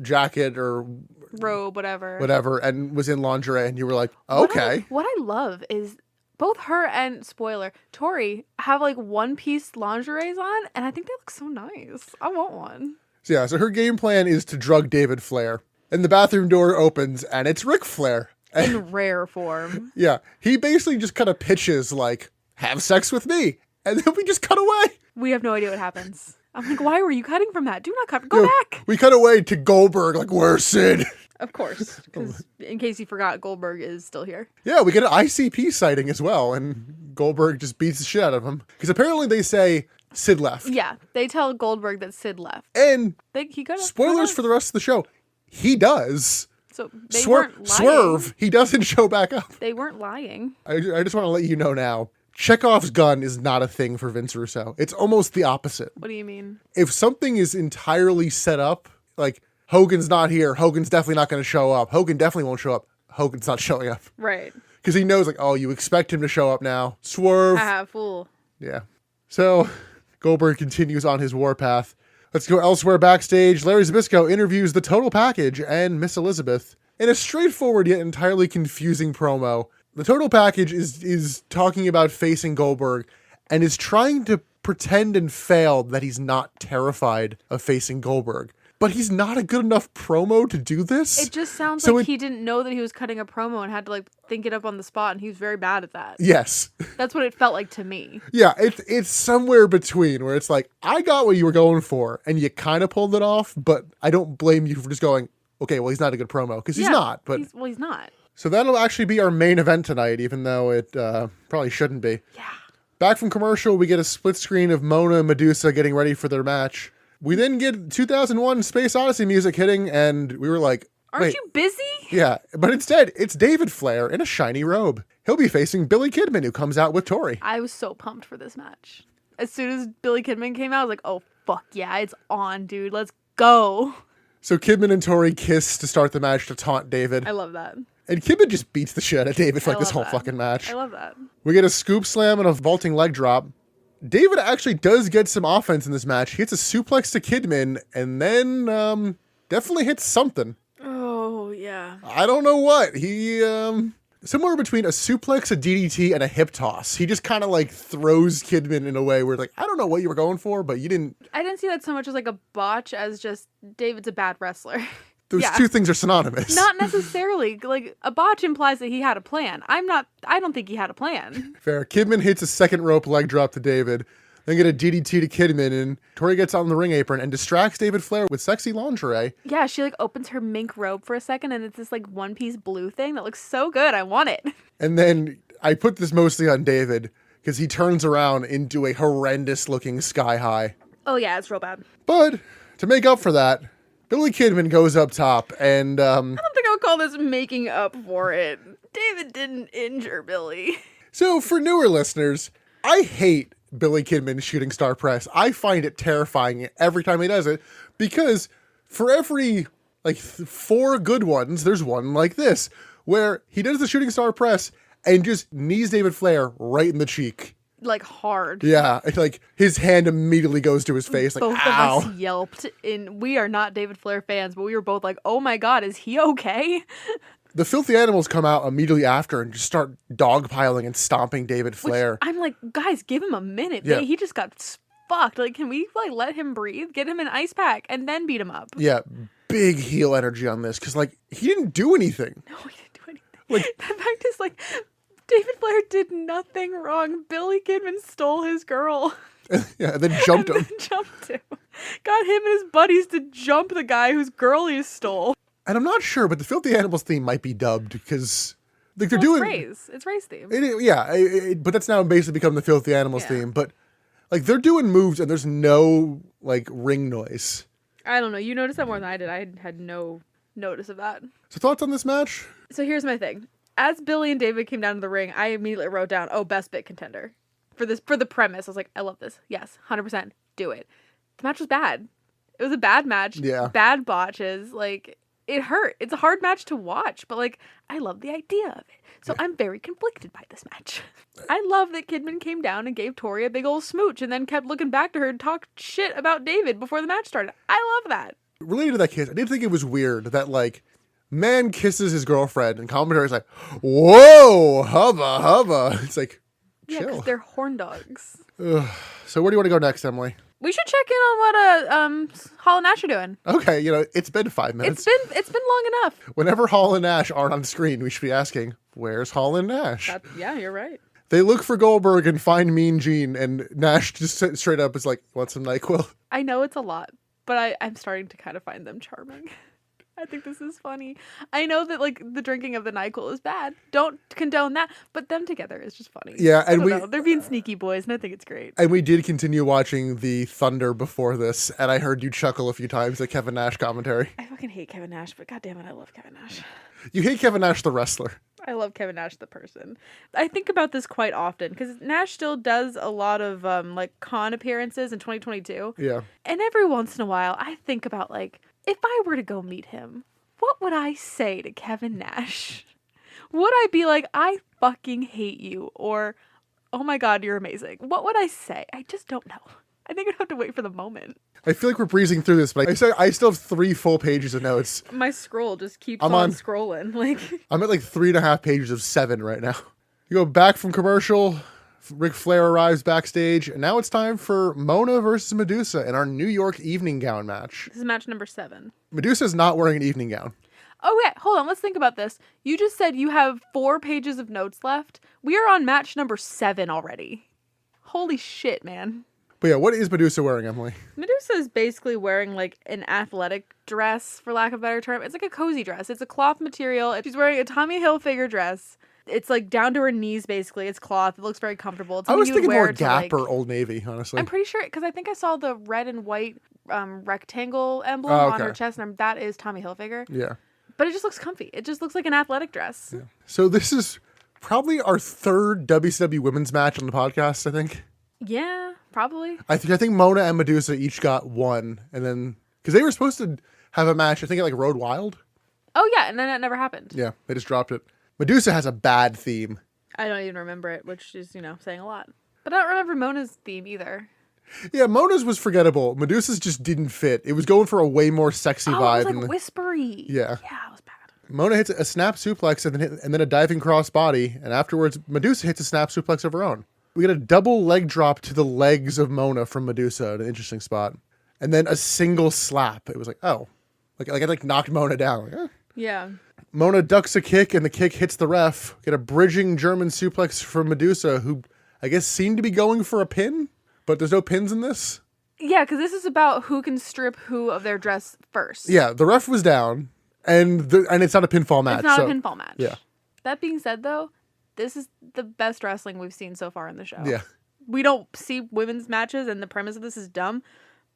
jacket or robe, whatever, and was in lingerie, and you were like, okay. What I love is both her and, spoiler, Tori have like one-piece lingeries on, and I think they look so nice. I want one. So her game plan is to drug David Flair. And the bathroom door opens, and it's Ric Flair. In rare form. Yeah. He basically just kind of pitches, like, have sex with me. And then we just cut away. We have no idea what happens. I'm like, why were you cutting from that? Do not cut. Go back. We cut away to Goldberg, like, where's Sid? Of course. Because in case you forgot, Goldberg is still here. Yeah, we get an ICP sighting as well, and Goldberg just beats the shit out of him. Because apparently they say Sid left. Yeah, they tell Goldberg that Sid left. And He could have. spoilers for the rest of the show. He does. So they weren't lying. Swerve. He doesn't show back up. They weren't lying. I just want to let you know now. Chekhov's gun is not a thing for Vince Russo. It's almost the opposite. What do you mean? If something is entirely set up, like Hogan's not here, Hogan's definitely not going to show up, Hogan definitely won't show up, Hogan's not showing up. Right. Because he knows, like, oh, you expect him to show up now. Swerve. Haha, fool. Yeah. So Goldberg continues on his warpath. Let's go elsewhere backstage. Larry Zbyszko interviews the Total Package and Miss Elizabeth. In a straightforward yet entirely confusing promo, the Total Package is talking about facing Goldberg and is trying to pretend and fail that he's not terrified of facing Goldberg. But he's not a good enough promo to do this. It just sounds like he didn't know that he was cutting a promo and had to like think it up on the spot, and he was very bad at that. Yes. That's what it felt like to me. Yeah, it's somewhere between where it's like, I got what you were going for, and you kind of pulled it off, but I don't blame you for just going, okay, well, he's not a good promo, because he's not. But he's not. So that'll actually be our main event tonight, even though it probably shouldn't be. Yeah. Back from commercial, we get a split screen of Mona and Medusa getting ready for their match. We then get 2001 Space Odyssey music hitting, and we were like, Aren't you busy? Yeah, but instead, it's David Flair in a shiny robe. He'll be facing Billy Kidman, who comes out with Tori. I was so pumped for this match. As soon as Billy Kidman came out, I was like, oh, fuck yeah, it's on, dude. Let's go. So Kidman and Tori kiss to start the match to taunt David. I love that. And Kidman just beats the shit out of David for like this whole fucking match. I love that. We get a scoop slam and a vaulting leg drop. David actually does get some offense in this match. He hits a suplex to Kidman and then definitely hits something. Oh, yeah. I don't know what. He, somewhere between a suplex, a DDT, and a hip toss. He just kind of like throws Kidman in a way where like, I don't know what you were going for, but you didn't. I didn't see that so much as like a botch as just David's a bad wrestler. Those two things are synonymous. Not necessarily. Like, a botch implies that he had a plan. I don't think he had a plan. Fair. Kidman hits a second rope leg drop to David. Then get a DDT to Kidman, and Tori gets on the ring apron and distracts David Flair with sexy lingerie. Yeah, she like opens her mink robe for a second, and it's this like one-piece blue thing that looks so good. I want it. And then I put this mostly on David because he turns around into a horrendous-looking Sky High. Oh yeah, it's real bad. But to make up for that, Billy Kidman goes up top, and I don't think I would call this making up for it. David didn't injure Billy. So for newer listeners, I hate Billy Kidman's shooting star press. I find it terrifying every time he does it, because for every like 4 good ones, there's one like this, where he does the shooting star press and just knees David Flair right in the cheek. Like hard. Yeah, it's like his hand immediately goes to his face. Like, both ow. of us yelped. We are not David Flair fans, but we were both like, oh my god, is he okay? The Filthy Animals come out immediately after and just start dogpiling and stomping David Flair. Which I'm like, guys, give him a minute. Yeah. He just got fucked. Like, can we like let him breathe? Get him an ice pack and then beat him up. Yeah, big heel energy on this because like he didn't do anything. No, he didn't do anything. Like, the fact is, like, David Flair did nothing wrong. Billy Kidman stole his girl. Yeah, and then jumped him. Jumped him. Got him and his buddies to jump the guy whose girl he stole. And I'm not sure, but the Filthy Animals theme might be dubbed because like they're doing It's Ray's theme. But that's now basically become the Filthy Animals theme. But like they're doing moves and there's no like ring noise. I don't know. You noticed that more than I did. I had no notice of that. So thoughts on this match? So here's my thing. As Billy and David came down to the ring, I immediately wrote down, oh, best bit contender. For the premise. I was like, I love this. Yes, 100%. Do it. The match was bad. It was a bad match. Yeah. Bad botches. Like, it hurt. It's a hard match to watch, but like, I love the idea of it. So I'm very conflicted by this match. I love that Kidman came down and gave Tori a big old smooch and then kept looking back to her and talked shit about David before the match started. I love that. Related to that case, I did think it was weird that like Man kisses his girlfriend, and commentary's like, whoa, hubba, hubba. It's like, Yeah, chill. because they're horn dogs. Ugh. So where do you want to go next, Emily? We should check in on what Hall and Nash are doing. Okay, it's been 5 minutes. It's been long enough. Whenever Hall and Nash aren't on screen, we should be asking, where's Hall and Nash? Yeah, you're right. They look for Goldberg and find Mean Gene, and Nash just straight up is like, want some NyQuil? I know it's a lot, but I'm starting to kind of find them charming. I think this is funny. I know that like the drinking of the NyQuil is bad. Don't condone that, but them together is just funny. Yeah, and they're being sneaky boys, and I think it's great. And we did continue watching the Thunder before this, and I heard you chuckle a few times at Kevin Nash commentary. I fucking hate Kevin Nash, but goddammit, I love Kevin Nash. You hate Kevin Nash the wrestler. I love Kevin Nash the person. I think about this quite often because Nash still does a lot of like con appearances in 2022. Yeah. And every once in a while, I think about like, if I were to go meet him, what would I say to Kevin Nash? Would I be like, I fucking hate you? Or, oh my God, you're amazing. What would I say? I just don't know. I think I'd have to wait for the moment. I feel like we're breezing through this, but I still have 3 full pages of notes. My scroll just keeps on scrolling. Like I'm at like 3.5 pages of 7 right now. You go back from commercial, Ric Flair arrives backstage, and now it's time for Mona versus Medusa in our New York evening gown match. This is match number 7. Medusa's not wearing an evening gown. Oh, yeah. Hold on. Let's think about this. You just said you have 4 pages of notes left. We are on match number 7 already. Holy shit, man. But yeah, what is Medusa wearing, Emily? Medusa is basically wearing like an athletic dress, for lack of a better term. It's like a cozy dress. It's a cloth material. She's wearing a Tommy Hilfiger dress. It's like down to her knees, basically. It's cloth. It looks very comfortable. It's I was thinking more to, Gap or Old Navy, honestly. I'm pretty sure, because I think I saw the red and white rectangle emblem on her chest, and that is Tommy Hilfiger. Yeah. But it just looks comfy. It just looks like an athletic dress. Yeah. So this is probably our 3rd WCW women's match on the podcast, I think. Yeah, probably. I think Mona and Medusa each got 1, and then because they were supposed to have a match, I think at like Road Wild. Oh yeah, and then that never happened. Yeah, they just dropped it. Medusa has a bad theme. I don't even remember it, which is saying a lot. But I don't remember Mona's theme either. Yeah, Mona's was forgettable. Medusa's just didn't fit. It was going for a way more sexy vibe. It was like whispery. Yeah. Yeah, it was bad. Mona hits a snap suplex and then a diving cross body, and afterwards Medusa hits a snap suplex of her own. We get a double leg drop to the legs of Mona from Medusa at an interesting spot. And then a single slap. It was like, oh. Like I knocked Mona down. Like, eh. Yeah. Mona ducks a kick and the kick hits the ref. Get a bridging German suplex from Medusa, who I guess seemed to be going for a pin, but there's no pins in this. Yeah, because this is about who can strip who of their dress first. Yeah, the ref was down, and it's not a pinfall match. It's not a pinfall match. Yeah. That being said, though, this is the best wrestling we've seen so far in the show. Yeah. We don't see women's matches, and the premise of this is dumb,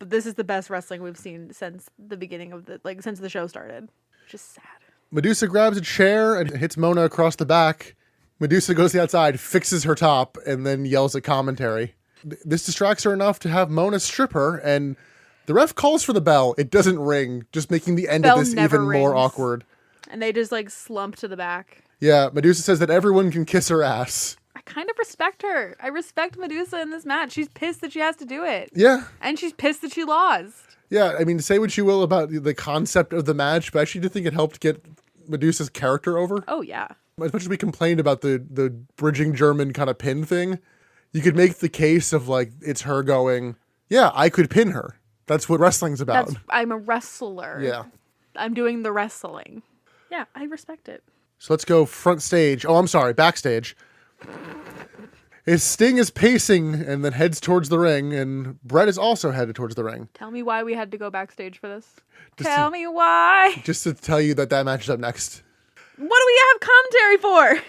but this is the best wrestling we've seen since the beginning of since the show started. Just sad. Medusa grabs a chair and hits Mona across the back. Medusa goes to the outside, fixes her top, and then yells at commentary. This distracts her enough to have Mona strip her, and the ref calls for the bell. It doesn't ring, just making the end of this even more awkward. And they just slump to the back. Yeah, Medusa says that everyone can kiss her ass. I kind of respect her. I respect Medusa in this match. She's pissed that she has to do it. Yeah. And she's pissed that she lost. Yeah, I mean, say what you will about the concept of the match, but I actually do think it helped get Medusa's character over. Oh, yeah. As much as we complained about the bridging German kind of pin thing, you could make the case of it's her going, yeah, I could pin her. That's what wrestling's about. I'm a wrestler. Yeah. I'm doing the wrestling. Yeah, I respect it. So let's go front stage. Oh, I'm sorry, backstage. Sting is pacing and then heads towards the ring, and Brett is also headed towards the ring. Tell me why we had to go backstage for this. Tell me why. Just to tell you that match is up next. What do we have commentary for?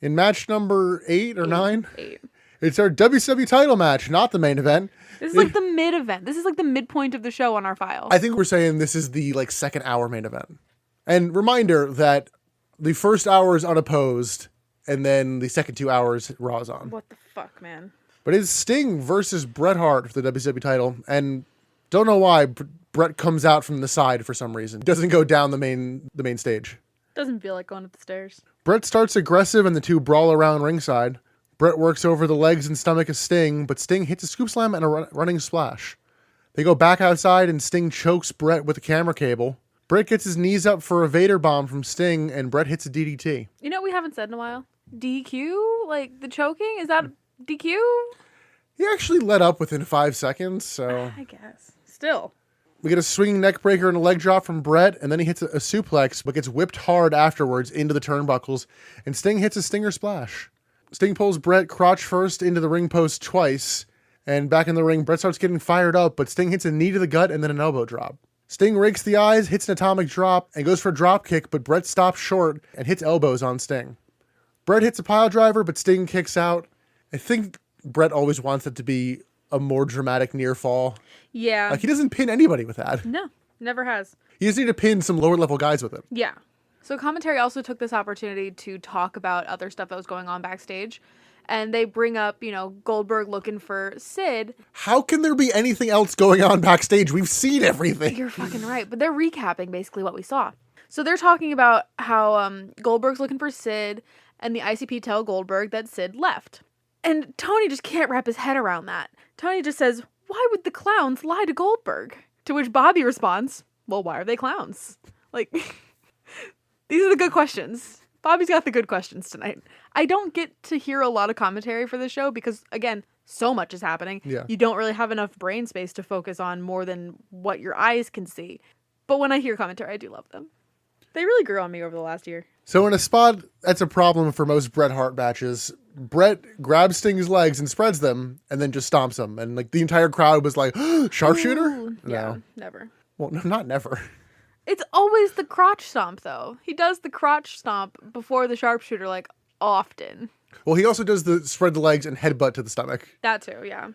In match number 8 or 9? 8. It's our WCW title match, not the main event. This is the mid event. This is the midpoint of the show on our file. I think we're saying this is the second hour main event. And reminder that the first hour is unopposed, and then the second 2 hours Raw is on. What the fuck, man? But it's Sting versus Bret Hart for the WCW title, and don't know why Bret comes out from the side for some reason. Doesn't go down the main stage. Doesn't feel like going up the stairs. Bret starts aggressive, and the two brawl around ringside. Bret works over the legs and stomach of Sting, but Sting hits a scoop slam and a running splash. They go back outside, and Sting chokes Bret with a camera cable. Brett gets his knees up for a Vader bomb from Sting, and Brett hits a DDT. You know what we haven't said in a while? DQ? Like, the choking? Is that DQ? He actually let up within 5 seconds, so... I guess. Still. We get a swinging neck breaker and a leg drop from Brett, and then he hits a suplex, but gets whipped hard afterwards into the turnbuckles, and Sting hits a stinger splash. Sting pulls Brett crotch first into the ring post twice, and back in the ring, Brett starts getting fired up, but Sting hits a knee to the gut and then an elbow drop. Sting rakes the eyes, hits an atomic drop, and goes for a drop kick, but Brett stops short and hits elbows on Sting. Brett hits a pile driver, but Sting kicks out. I think Brett always wants it to be a more dramatic near fall. Yeah. Like, he doesn't pin anybody with that. No, never has. You just need to pin some lower level guys with it. Yeah. So commentary also took this opportunity to talk about other stuff that was going on backstage. And they bring up, Goldberg looking for Sid. How can there be anything else going on backstage? We've seen everything. You're fucking right. But they're recapping basically what we saw. So they're talking about how Goldberg's looking for Sid, and the ICP tell Goldberg that Sid left. And Tony just can't wrap his head around that. Tony just says, why would the clowns lie to Goldberg? To which Bobby responds, well, why are they clowns? Like, these are the good questions. Bobby's got the good questions tonight. I don't get to hear a lot of commentary for this show because, again, so much is happening. Yeah. You don't really have enough brain space to focus on more than what your eyes can see. But when I hear commentary, I do love them. They really grew on me over the last year. So in a spot that's a problem for most Bret Hart matches, Bret grabs Sting's legs and spreads them and then just stomps him. And the entire crowd was like, sharpshooter? Ooh, No. Yeah, never. Well, no, not never. It's always the crotch stomp, though. He does the crotch stomp before the sharpshooter, often. Well, he also does the spread the legs and headbutt to the stomach. That too, yeah.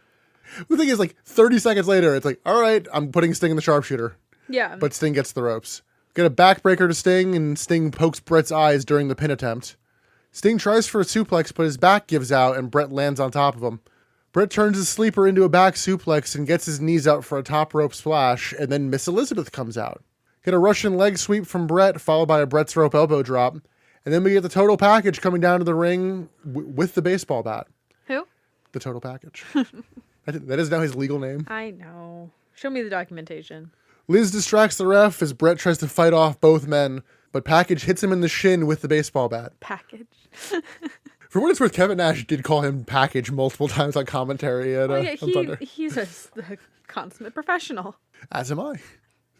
The thing is, 30 seconds later, it's all right, I'm putting Sting in the sharpshooter. Yeah. But Sting gets the ropes. Get a backbreaker to Sting, and Sting pokes Bret's eyes during the pin attempt. Sting tries for a suplex, but his back gives out, and Bret lands on top of him. Bret turns his sleeper into a back suplex and gets his knees up for a top rope splash, and then Miss Elizabeth comes out. Get a Russian leg sweep from Bret, followed by a Bret's rope elbow drop, and then we get the total package coming down to the ring with the baseball bat. Who? The total package. That is now his legal name. I know. Show me the documentation. Liz distracts the ref as Bret tries to fight off both men, but Package hits him in the shin with the baseball bat. Package. For what it's worth, Kevin Nash did call him Package multiple times on commentary at on Thunder. He's a consummate professional. As am I.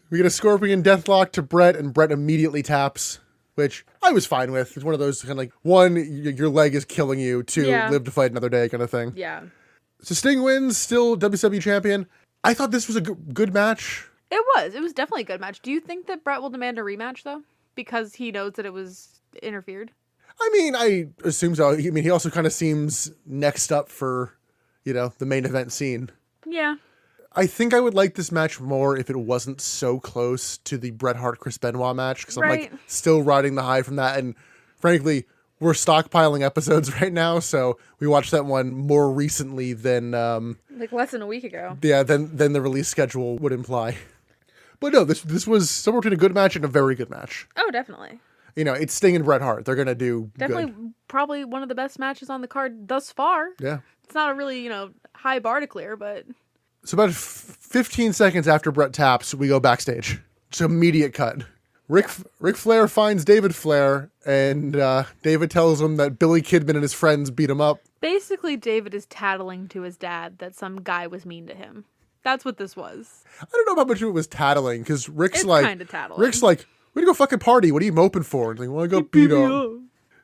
We get a Scorpion Deathlock to Bret, and Bret immediately taps, which I was fine with. It's one of those kind of one, your leg is killing you, two, live to fight another day kind of thing. Yeah. So Sting wins, still WWE champion. I thought this was a good match. It was. It was definitely a good match. Do you think that Bret will demand a rematch, though? Because he knows that it was interfered? I mean, I assume so. I mean, he also kind of seems next up for, the main event scene. Yeah. I think I would like this match more if it wasn't so close to the Bret Hart-Chris Benoit match, because I'm still riding the high from that. And frankly, we're stockpiling episodes right now, so we watched that one more recently than... less than a week ago. Yeah, than the release schedule would imply. But no, this was somewhere between a good match and a very good match. Oh, definitely. It's Sting and Bret Hart. They're going to do definitely good. Probably one of the best matches on the card thus far. Yeah. It's not a really, high bar to clear, but... So about 15 seconds after Bret taps, we go backstage. It's an immediate cut. Ric Flair finds David Flair, and David tells him that Billy Kidman and his friends beat him up. Basically, David is tattling to his dad that some guy was mean to him. That's what this was. I don't know how much of it was tattling, because Rick's kind of tattling. Rick's like, we're going to go fucking party. What are you moping for? And he's like, well, I got beat up.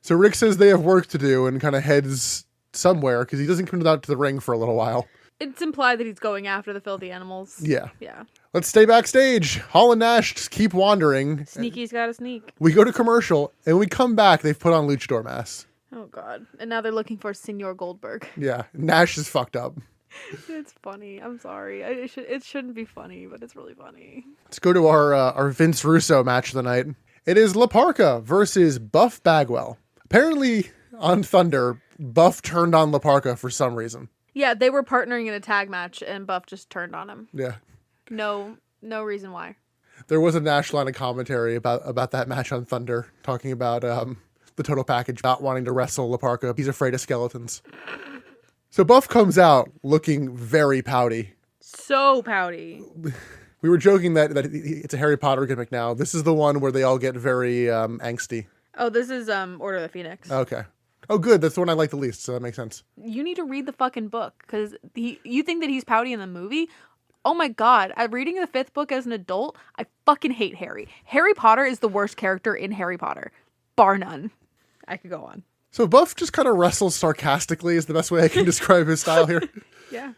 So Rick says they have work to do and kind of heads somewhere, because he doesn't come out to the ring for a little while. It's implied that he's going after the filthy animals. Yeah. Yeah. Let's stay backstage. Hall and Nash just keep wandering. Sneaky's gotta sneak. We go to commercial, and when we come back, they've put on luchador masks. Oh, God. And now they're looking for Senor Goldberg. Yeah. Nash is fucked up. It's funny. I'm sorry. It shouldn't be funny, but it's really funny. Let's go to our Vince Russo match of the night. It is La Parka versus Buff Bagwell. Apparently, on Thunder, Buff turned on La Parka for some reason. Yeah, they were partnering in a tag match, and Buff just turned on him. Yeah. No reason why. There was a Nash line of commentary about that match on Thunder, talking about the total package, not wanting to wrestle La Parka. He's afraid of skeletons. So Buff comes out looking very pouty. So pouty. We were joking that it's a Harry Potter gimmick now. This is the one where they all get very angsty. Oh, this is Order of the Phoenix. Okay. Oh, good. That's the one I like the least, so that makes sense. You need to read the fucking book, because you think that he's pouty in the movie? Oh my god, I'm reading the 5th book as an adult. I fucking hate Harry. Harry Potter is the worst character in Harry Potter. Bar none. I could go on. So Buff just kind of wrestles sarcastically is the best way I can describe his style here. Yeah.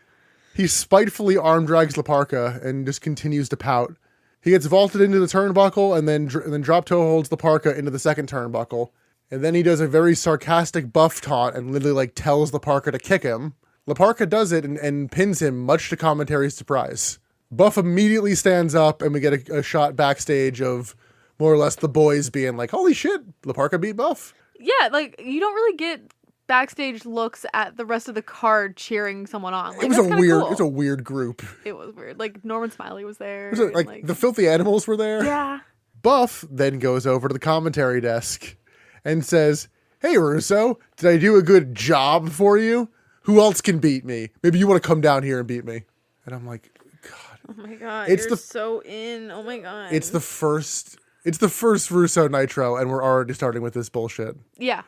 He spitefully arm drags Laparca and just continues to pout. He gets vaulted into the turnbuckle and then drop toe holds Laparca into the second turnbuckle. And then he does a very sarcastic Buff taunt and literally like tells Laparca to kick him. Laparca does it and pins him, much to commentary's surprise. Buff immediately stands up and we get a shot backstage of more or less the boys being like, holy shit, Laparca beat Buff. Yeah, like, you don't really get backstage looks at the rest of the card cheering someone on. Like, It was cool. it was a weird group. It was weird. Like, Norman Smiley was there. It was like the filthy animals were there. Yeah. Buff then goes over to the commentary desk and says, hey, Russo, did I do a good job for you? Who else can beat me? Maybe you want to come down here and beat me. And I'm like, God. Oh my god, It's you're so in. Oh my god. It's the first Russo Nitro, and we're already starting with this bullshit. Yeah.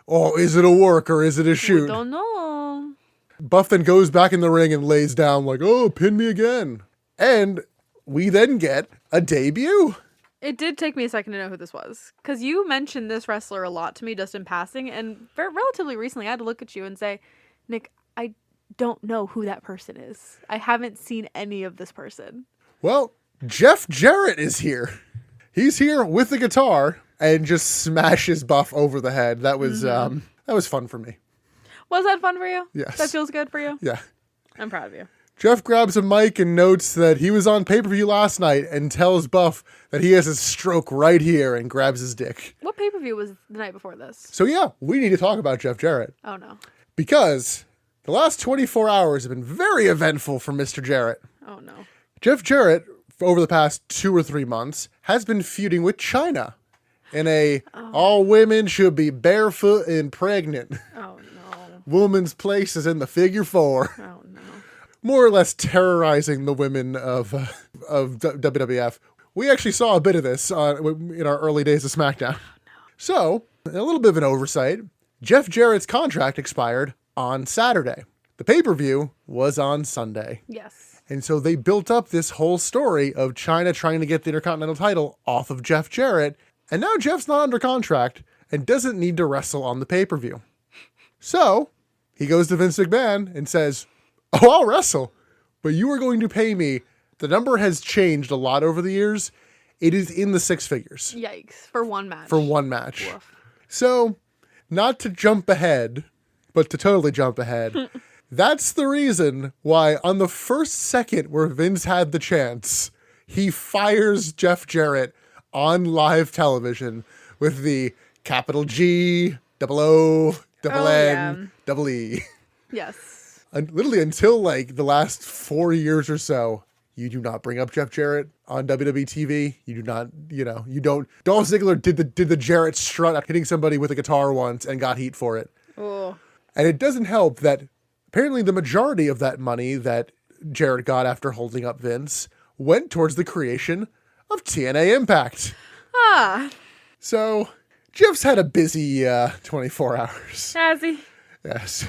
Oh, is it a work or is it a We shoot? don't know. Buff then goes back in the ring and lays down like, oh, pin me again. And we then get a debut. It did take me a second to know who this was, because you mentioned this wrestler a lot to me just in passing, and relatively recently I had to look at you and say, Nick, I don't know who that person is. I haven't seen any of this person. Well, Jeff Jarrett is here. He's here with the guitar and just smashes Buff over the head. That was fun for me. Was that fun for you? Yes. That feels good for you? Yeah. I'm proud of you. Jeff grabs a mic and notes that he was on pay-per-view last night and tells Buff that he has a stroke right here and grabs his dick. What pay-per-view was the night before this? So yeah, we need to talk about Jeff Jarrett. Oh no. Because the last 24 hours have been very eventful for Mr. Jarrett. Oh no. Jeff Jarrett, over the past 2 or 3 months, has been feuding with China in all women should be barefoot and pregnant. Oh no. Woman's place is in the figure 4. Oh no. More or less terrorizing the women of WWF. We actually saw a bit of this in our early days of SmackDown. So, a little bit of an oversight. Jeff Jarrett's contract expired on Saturday. The pay-per-view was on Sunday. Yes. And so they built up this whole story of China trying to get the Intercontinental title off of Jeff Jarrett. And now Jeff's not under contract and doesn't need to wrestle on the pay-per-view. So, he goes to Vince McMahon and says, oh, I'll wrestle, but you are going to pay me. The number has changed a lot over the years. It is in the 6 figures. Yikes. For one match. For one match. Woof. So, not to jump ahead, but to totally jump ahead, that's the reason why on the first second where Vince had the chance, he fires Jeff Jarrett on live television with the capital G, double O, double N, double E. Yes. Literally until like the last 4 years or so, you do not bring up Jeff Jarrett on WWE TV. You do not, you don't. Dolph Ziggler did the Jarrett strut at hitting somebody with a guitar once and got heat for it. Oh. And it doesn't help that apparently the majority of that money that Jarrett got after holding up Vince went towards the creation of TNA Impact. Ah. So Jeff's had a busy 24 hours. Has he? Yes.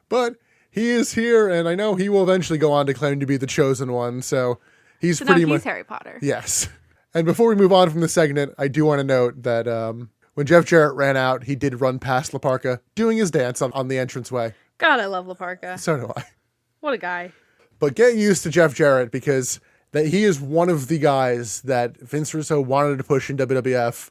But he is here, and I know he will eventually go on to claim to be the chosen one, so he's So pretty now much... he's Harry Potter. Yes. And before we move on from the segment, I do want to note that when Jeff Jarrett ran out, he did run past Laparca doing his dance on the entranceway. God, I love Laparca. So do I. What a guy. But get used to Jeff Jarrett, because that he is one of the guys that Vince Russo wanted to push in WWF.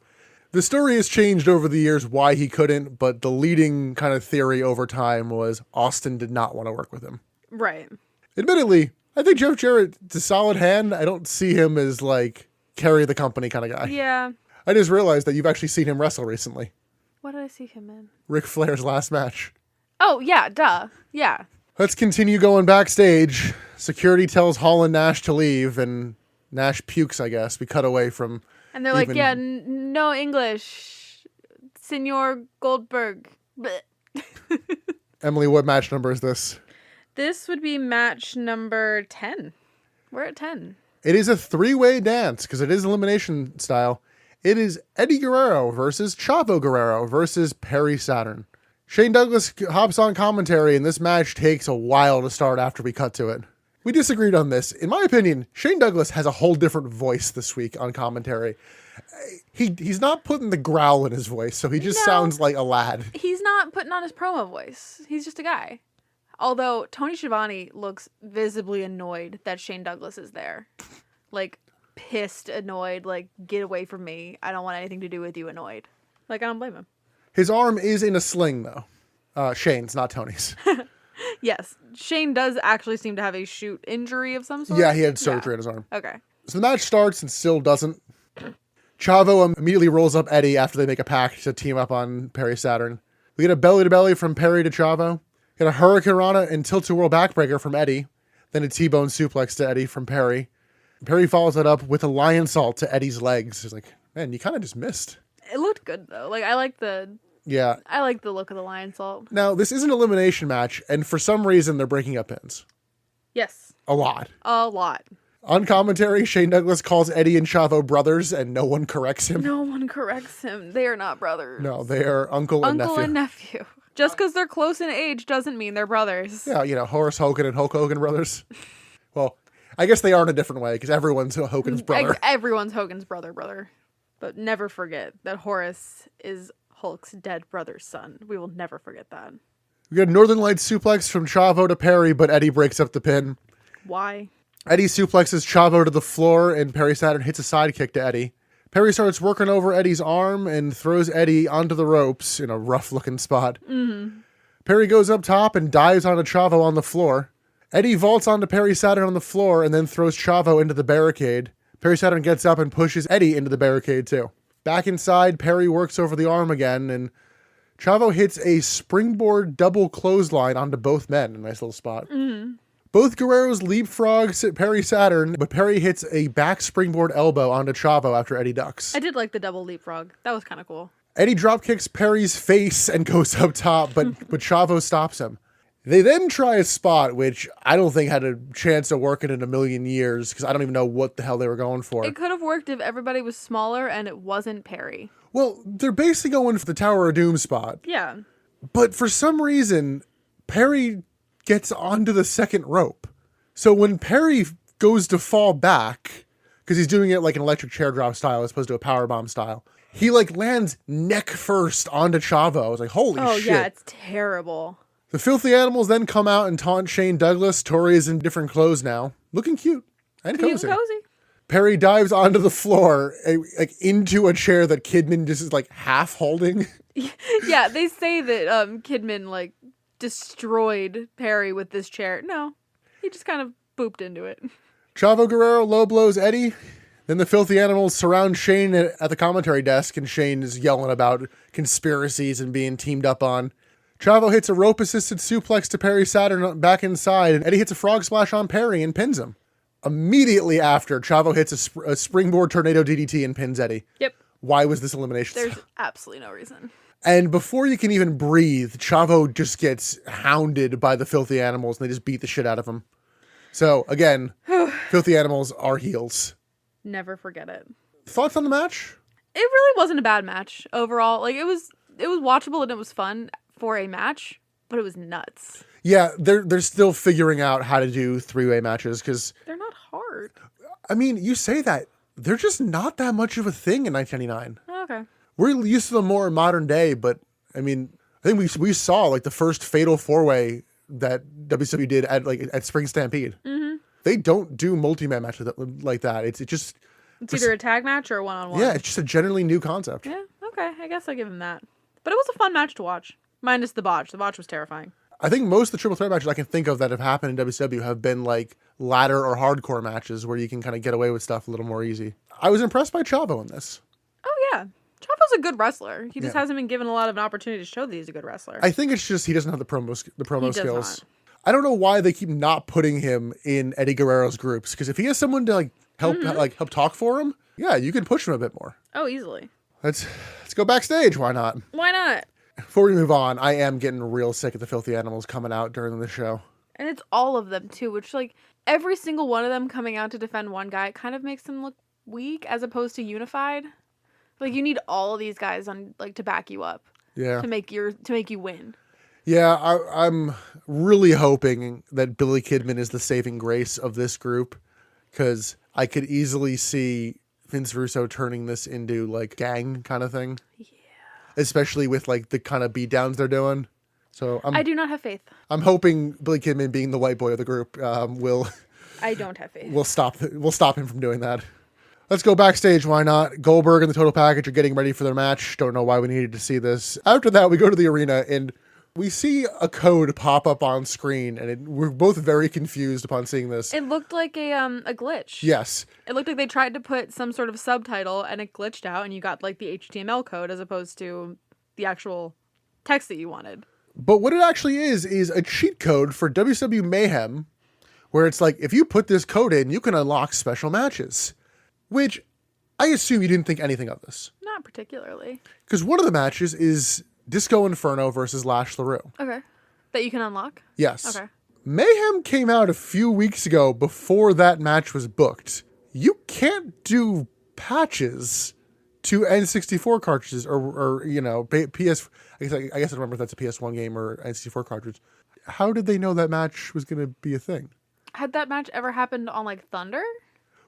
The story has changed over the years why he couldn't, but the leading kind of theory over time was Austin did not want to work with him. Right. Admittedly, I think Jeff Jarrett's a solid hand. I don't see him as like carry the company kind of guy. Yeah. I just realized that you've actually seen him wrestle recently. What did I see him in? Ric Flair's last match. Oh, yeah, duh. Yeah. Let's continue going backstage. Security tells Hall and Nash to leave, and Nash pukes, I guess. We cut away from... And they're like, yeah, no English. Senor Goldberg. Blech. Emily, what match number is this? This would be match number 10. We're at 10. It is a three-way dance because it is elimination style. It is Eddie Guerrero versus Chavo Guerrero versus Perry Saturn. Shane Douglas hops on commentary, and this match takes a while to start after we cut to it. We disagreed on this. In my opinion, Shane Douglas has a whole different voice this week on commentary. He's not putting the growl in his voice, so he just sounds like a lad. He's not putting on his promo voice. He's just a guy. Although Tony Schiavone looks visibly annoyed that Shane Douglas is there. Like, pissed, annoyed, like, get away from me. I don't want anything to do with you, annoyed. Like, I don't blame him. His arm is in a sling, though. Shane's, not Tony's. Yes. Shane does actually seem to have a shoot injury of some sort. Yeah, he had surgery on his arm. Okay. So the match starts and still doesn't. Chavo immediately rolls up Eddie after they make a pact to team up on Perry Saturn. We get a belly-to-belly from Perry to Chavo. Get a Hurricane Rana and Tilt-a-Whirl backbreaker from Eddie. Then a T-bone suplex to Eddie from Perry. Perry follows that up with a lion salt to Eddie's legs. He's like, man, you kind of just missed. It looked good, though. Like, I like the look of the lion salt. Now, this is an elimination match, and for some reason, they're breaking up pins. Yes. A lot. On commentary, Shane Douglas calls Eddie and Chavo brothers, and no one corrects him. No one corrects him. They are not brothers. No, they are uncle and nephew. Just because they're close in age doesn't mean they're brothers. Yeah, Horace Hogan and Hulk Hogan brothers. Well, I guess they are in a different way, because everyone's Hogan's brother. Everyone's Hogan's brother. But never forget that Horace is Hulk's dead brother's son. We will never forget that. We get a Northern Lights suplex from Chavo to Perry, but Eddie breaks up the pin. Why? Eddie suplexes Chavo to the floor, and Perry Saturn hits a sidekick to Eddie. Perry starts working over Eddie's arm and throws Eddie onto the ropes in a rough-looking spot. Mm-hmm. Perry goes up top and dives onto Chavo on the floor. Eddie vaults onto Perry Saturn on the floor and then throws Chavo into the barricade. Perry Saturn gets up and pushes Eddie into the barricade too. Back inside, Perry works over the arm again, and Chavo hits a springboard double clothesline onto both men. A nice little spot. Mm-hmm. Both Guerreros leapfrogs at Perry Saturn, but Perry hits a back springboard elbow onto Chavo after Eddie ducks. I did like the double leapfrog. That was kind of cool. Eddie dropkicks Perry's face and goes up top, but Chavo stops him. They then try a spot, which I don't think had a chance of working in a million years, because I don't even know what the hell they were going for. It could have worked if everybody was smaller and it wasn't Perry. Well, they're basically going for the Tower of Doom spot. Yeah. But for some reason, Perry gets onto the second rope. So when Perry goes to fall back, because he's doing it like an electric chair drop style as opposed to a powerbomb style, he like lands neck first onto Chavo. I was like, holy shit. Oh yeah, it's terrible. The Filthy Animals then come out and taunt Shane Douglas. Tori is in different clothes now, looking cute and cozy. Perry dives onto the floor, like into a chair that Kidman just is like half holding. Yeah, they say that Kidman like destroyed Perry with this chair. No, he just kind of booped into it. Chavo Guerrero low blows Eddie. Then the Filthy Animals surround Shane at the commentary desk, and Shane is yelling about conspiracies and being teamed up on. Chavo hits a rope-assisted suplex to Perry Saturn back inside, and Eddie hits a frog splash on Perry and pins him. Immediately after, Chavo hits a springboard tornado DDT and pins Eddie. Yep. Why was this elimination? There's absolutely no reason. And before you can even breathe, Chavo just gets hounded by the Filthy Animals, and they just beat the shit out of him. So, again, Filthy Animals are heels. Never forget it. Thoughts on the match? It really wasn't a bad match overall. Like it was watchable and it was fun for a match, but it was nuts. Yeah, they're still figuring out how to do three-way matches because they're not hard. I mean, you say that they're just not that much of a thing in 1999. Okay. We're used to them more in modern day, but I mean, I think we saw like the first fatal four-way that WCW did at Spring Stampede. Mm-hmm. They don't do multi-man matches like that. It's either a tag match or a one-on-one. Yeah, it's just a generally new concept. Yeah, okay. I guess I'll give him that. But it was a fun match to watch. Minus the botch. The botch was terrifying. I think most of the triple threat matches I can think of that have happened in WCW have been like ladder or hardcore matches where you can kind of get away with stuff a little more easy. I was impressed by Chavo in this. Oh, yeah. Chavo's a good wrestler. He just hasn't been given a lot of an opportunity to show that he's a good wrestler. I think it's just he doesn't have the promo he skills. Not. I don't know why they keep not putting him in Eddie Guerrero's groups, because if he has someone to help talk for him, yeah, you can push him a bit more. Oh, easily. Let's go backstage. Why not? Why not? Before we move on, I am getting real sick of the Filthy Animals coming out during the show. And it's all of them too, which like every single one of them coming out to defend one guy, it kind of makes them look weak as opposed to unified. Like, you need all of these guys on like to back you up. Yeah. To make you win. Yeah, I'm really hoping that Billy Kidman is the saving grace of this group, because I could easily see Vince Russo turning this into like gang kind of thing. Yeah. Especially with like the kind of beatdowns they're doing. So I do not have faith. I'm hoping Billy Kidman, being the white boy of the group, will. I don't have faith. We'll stop him from doing that. Let's go backstage. Why not? Goldberg and the Total Package are getting ready for their match. Don't know why we needed to see this. After that, we go to the arena and we see a code pop up on screen, and we're both very confused upon seeing this. It looked like a glitch. Yes. It looked like they tried to put some sort of subtitle and it glitched out, and you got like the HTML code as opposed to the actual text that you wanted. But what it actually is a cheat code for WCW Mayhem, where it's like, if you put this code in, you can unlock special matches. Which, I assume you didn't think anything of this. Not particularly. Because one of the matches is Disco Inferno versus Lash LaRue. Okay. That you can unlock? Yes. Okay. Mayhem came out a few weeks ago before that match was booked. You can't do patches to N64 cartridges or you know, PS... I guess I don't remember if that's a PS1 game or N64 cartridge. How did they know that match was going to be a thing? Had that match ever happened on like Thunder?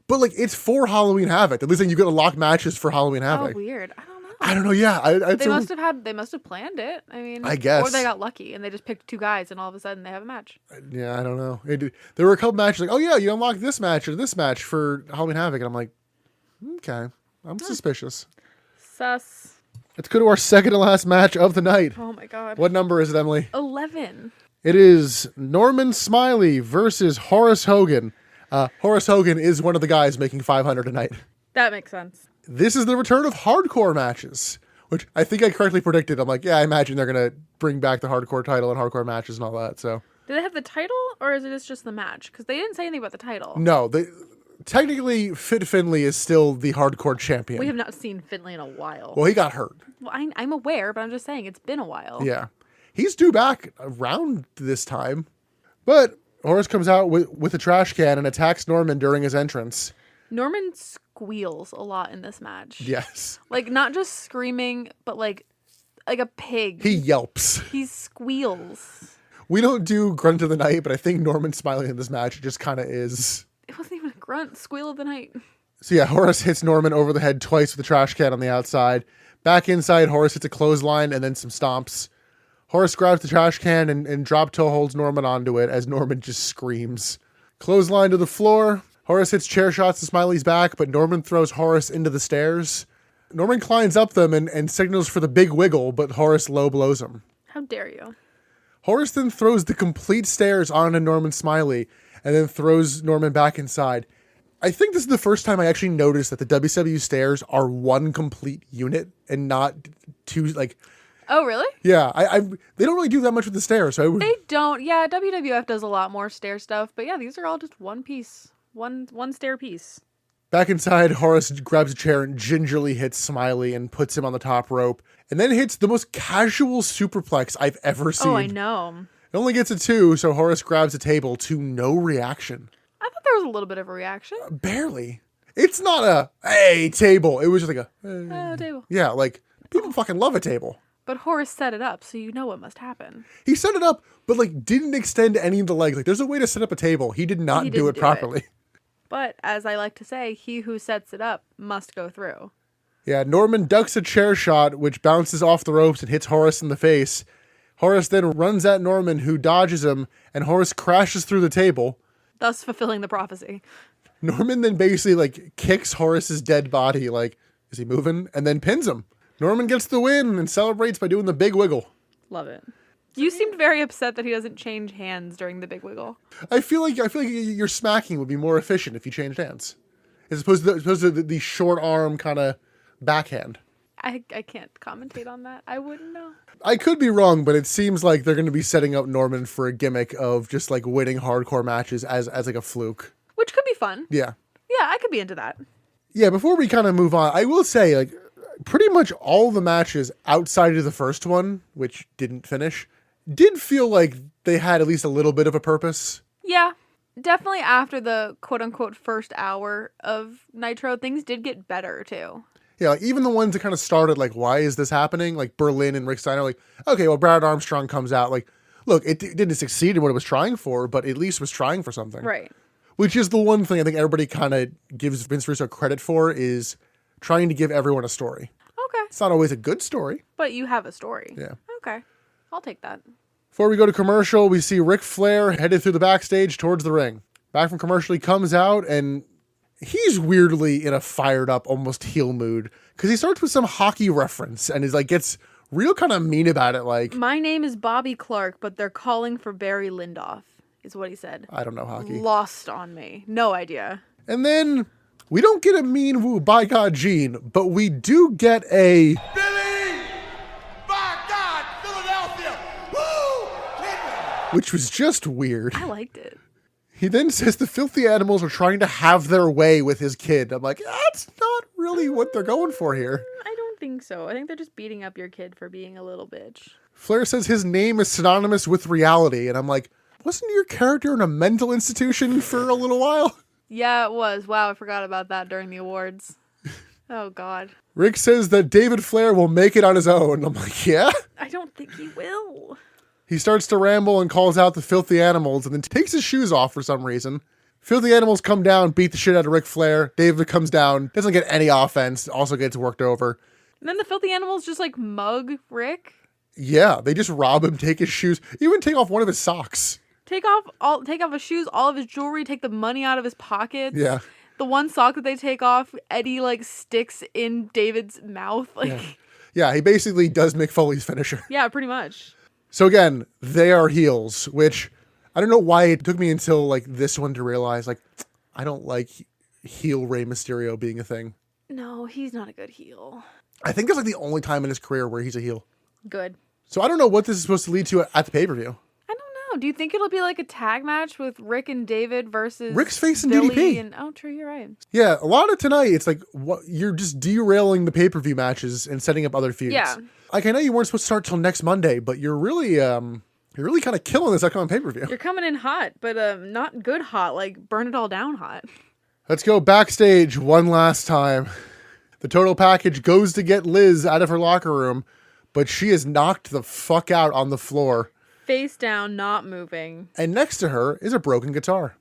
But like, it's for Halloween Havoc. At least then you get to lock matches for Halloween Havoc. Oh, weird. I don't know. I don't know. Yeah, They must have planned it. I mean, I guess. Or they got lucky and they just picked two guys and all of a sudden they have a match. Yeah, I don't know. There were a couple matches like, oh yeah, you unlock this match or this match for Halloween Havoc, and I'm like, okay, I'm suspicious. Sus. Let's go to our second to last match of the night. Oh my god. What number is it, Emily? 11. It is Norman Smiley versus Horace Hogan. Horace Hogan is one of the guys making 500 a night. That makes sense. This is the return of hardcore matches, which I think I correctly predicted. I'm like, yeah, I imagine they're going to bring back the hardcore title and hardcore matches and all that. So, do they have the title or is it just the match? Because they didn't say anything about the title. No, technically Fit Finlay is still the hardcore champion. We have not seen Finlay in a while. Well, he got hurt. Well, I'm aware, but I'm just saying it's been a while. Yeah. He's due back around this time. But Horace comes out with a trash can and attacks Norman during his entrance. Norman squeals a lot in this match. Yes. Like, not just screaming, but like a pig. He yelps. He squeals. We don't do Grunt of the Night, but I think Norman Smiley in this match just kind of is. It wasn't even a grunt. Squeal of the night. So yeah, Horace hits Norman over the head twice with a trash can on the outside. Back inside, Horace hits a clothesline and then some stomps. Horace grabs the trash can and drop toe holds Norman onto it as Norman just screams. Clothesline to the floor. Horace hits chair shots to Smiley's back, but Norman throws Horace into the stairs. Norman climbs up them and signals for the big wiggle, but Horace low blows him. How dare you? Horace then throws the complete stairs onto Norman Smiley and then throws Norman back inside. I think this is the first time I actually noticed that the WCW stairs are one complete unit and not two, like... Oh, really? Yeah, they don't really do that much with the stairs. So They don't. Yeah, WWF does a lot more stair stuff, but yeah, these are all just one piece. One stair piece. Back inside, Horace grabs a chair and gingerly hits Smiley and puts him on the top rope, and then hits the most casual superplex I've ever seen. Oh, I know. It only gets a 2, so Horace grabs a table to no reaction. I thought there was a little bit of a reaction. Barely. It's not a, hey, table. It was just like a, hey. Table. Yeah, like, people fucking love a table. But Horace set it up, so you know what must happen. He set it up, but like didn't extend any of the legs. Like, there's a way to set up a table. He did not do it properly. But as I like to say, he who sets it up must go through. Yeah, Norman ducks a chair shot, which bounces off the ropes and hits Horace in the face. Horace then runs at Norman, who dodges him, and Horace crashes through the table. Thus fulfilling the prophecy. Norman then basically like kicks Horace's dead body, like, is he moving? And then pins him. Norman gets the win and celebrates by doing the big wiggle. Love it. You seemed very upset that he doesn't change hands during the big wiggle. I feel like your smacking would be more efficient if you changed hands, as opposed to the short arm kind of backhand. I can't commentate on that. I wouldn't know. I could be wrong, but it seems like they're going to be setting up Norman for a gimmick of just like winning hardcore matches as like a fluke. Which could be fun. Yeah. Yeah, I could be into that. Yeah, before we kind of move on, I will say, like, pretty much all the matches outside of the first one, which didn't finish, did feel like they had at least a little bit of a purpose. Yeah. definitely after the quote-unquote first hour of Nitro, things did get better, too. Yeah, like even the ones that kind of started, like, why is this happening? Like Berlin and Rick Steiner, like, okay, well, Brad Armstrong comes out. Like, look, it didn't succeed in what it was trying for, but at least was trying for something. Right. Which is the one thing I think everybody kind of gives Vince Russo credit for, is trying to give everyone a story. Okay. It's not always a good story. But you have a story. Yeah. Okay. I'll take that. Before we go to commercial, we see Ric Flair headed through the backstage towards the ring. Back from commercial, he comes out, and he's weirdly in a fired up, almost heel mood, because he starts with some hockey reference and is like, gets real kind of mean about it. Like, My name is Bobby Clark, but they're calling for Barry Lindoff, is what he said. I don't know hockey. Lost on me. No idea. And then we don't get a mean woo, by God, Gene, but we do get a Billy! By God, Philadelphia! Woo! Kidman! which was just weird. I liked it. He then says the filthy animals are trying to have their way with his kid. I'm like, that's not really what they're going for here. I don't think so. I think they're just beating up your kid for being a little bitch. Flair says his name is synonymous with reality, and I'm like, wasn't your character in a mental institution for a little while? Yeah, it was. Wow, I forgot about that during the awards. Oh, God. Rick says that David Flair will make it on his own. I'm like, yeah? I don't think he will. He starts to ramble and calls out the filthy animals and then takes his shoes off for some reason. Filthy animals come down, beat the shit out of Ric Flair. David comes down, doesn't get any offense, also gets worked over. And then the filthy animals just like mug Rick. Yeah, they just rob him, take his shoes, even take off one of his socks. Take off his shoes, all of his jewelry, take the money out of his pockets. Yeah. The one sock that they take off, Eddie like sticks in David's mouth. Like Yeah, he basically does Mick Foley's finisher. yeah, pretty much. So again, they are heels, which I don't know why it took me until like this one to realize, like, I don't like heel Rey Mysterio being a thing. No, he's not a good heel. I think that's like the only time in his career where he's a heel. Good. So I don't know what this is supposed to lead to at the pay-per-view. I don't know. Do you think it'll be like a tag match with Rick and David versus Rick's facing Billy DDP. and oh, true, you're right. Yeah, a lot of tonight, it's like what you're just derailing the pay-per-view matches and setting up other feuds. Yeah. Like I know you weren't supposed to start till next Monday, but you're really kind of killing this upcoming pay-per-view. You're coming in hot, but not good hot, like burn it all down hot. Let's go backstage one last time. The Total Package goes to get Liz out of her locker room, but she is knocked the fuck out on the floor. Face down, not moving. And next to her is a broken guitar.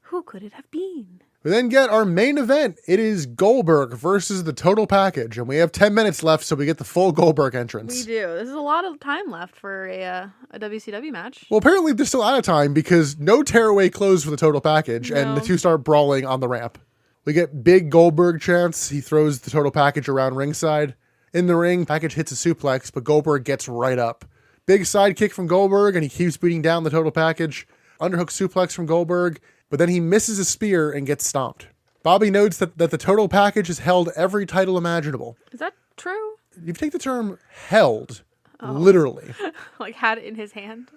Who could it have been? We then get our main event. It is Goldberg versus the Total Package. And we have 10 minutes left, so we get the full Goldberg entrance. We do. This is a lot of time left for a WCW match. Well, apparently they're still out of time because no tearaway closed for the Total Package, and No. the two start brawling on the ramp. We get big Goldberg chants. He throws the Total Package around ringside. In the ring, Package hits a suplex, but Goldberg gets right up. Big side kick from Goldberg, and he keeps beating down the Total Package. Underhook suplex from Goldberg, but then he misses a spear and gets stomped. Bobby notes that the Total Package has held every title imaginable. Is that true? You take the term held, literally. Like had it in his hand?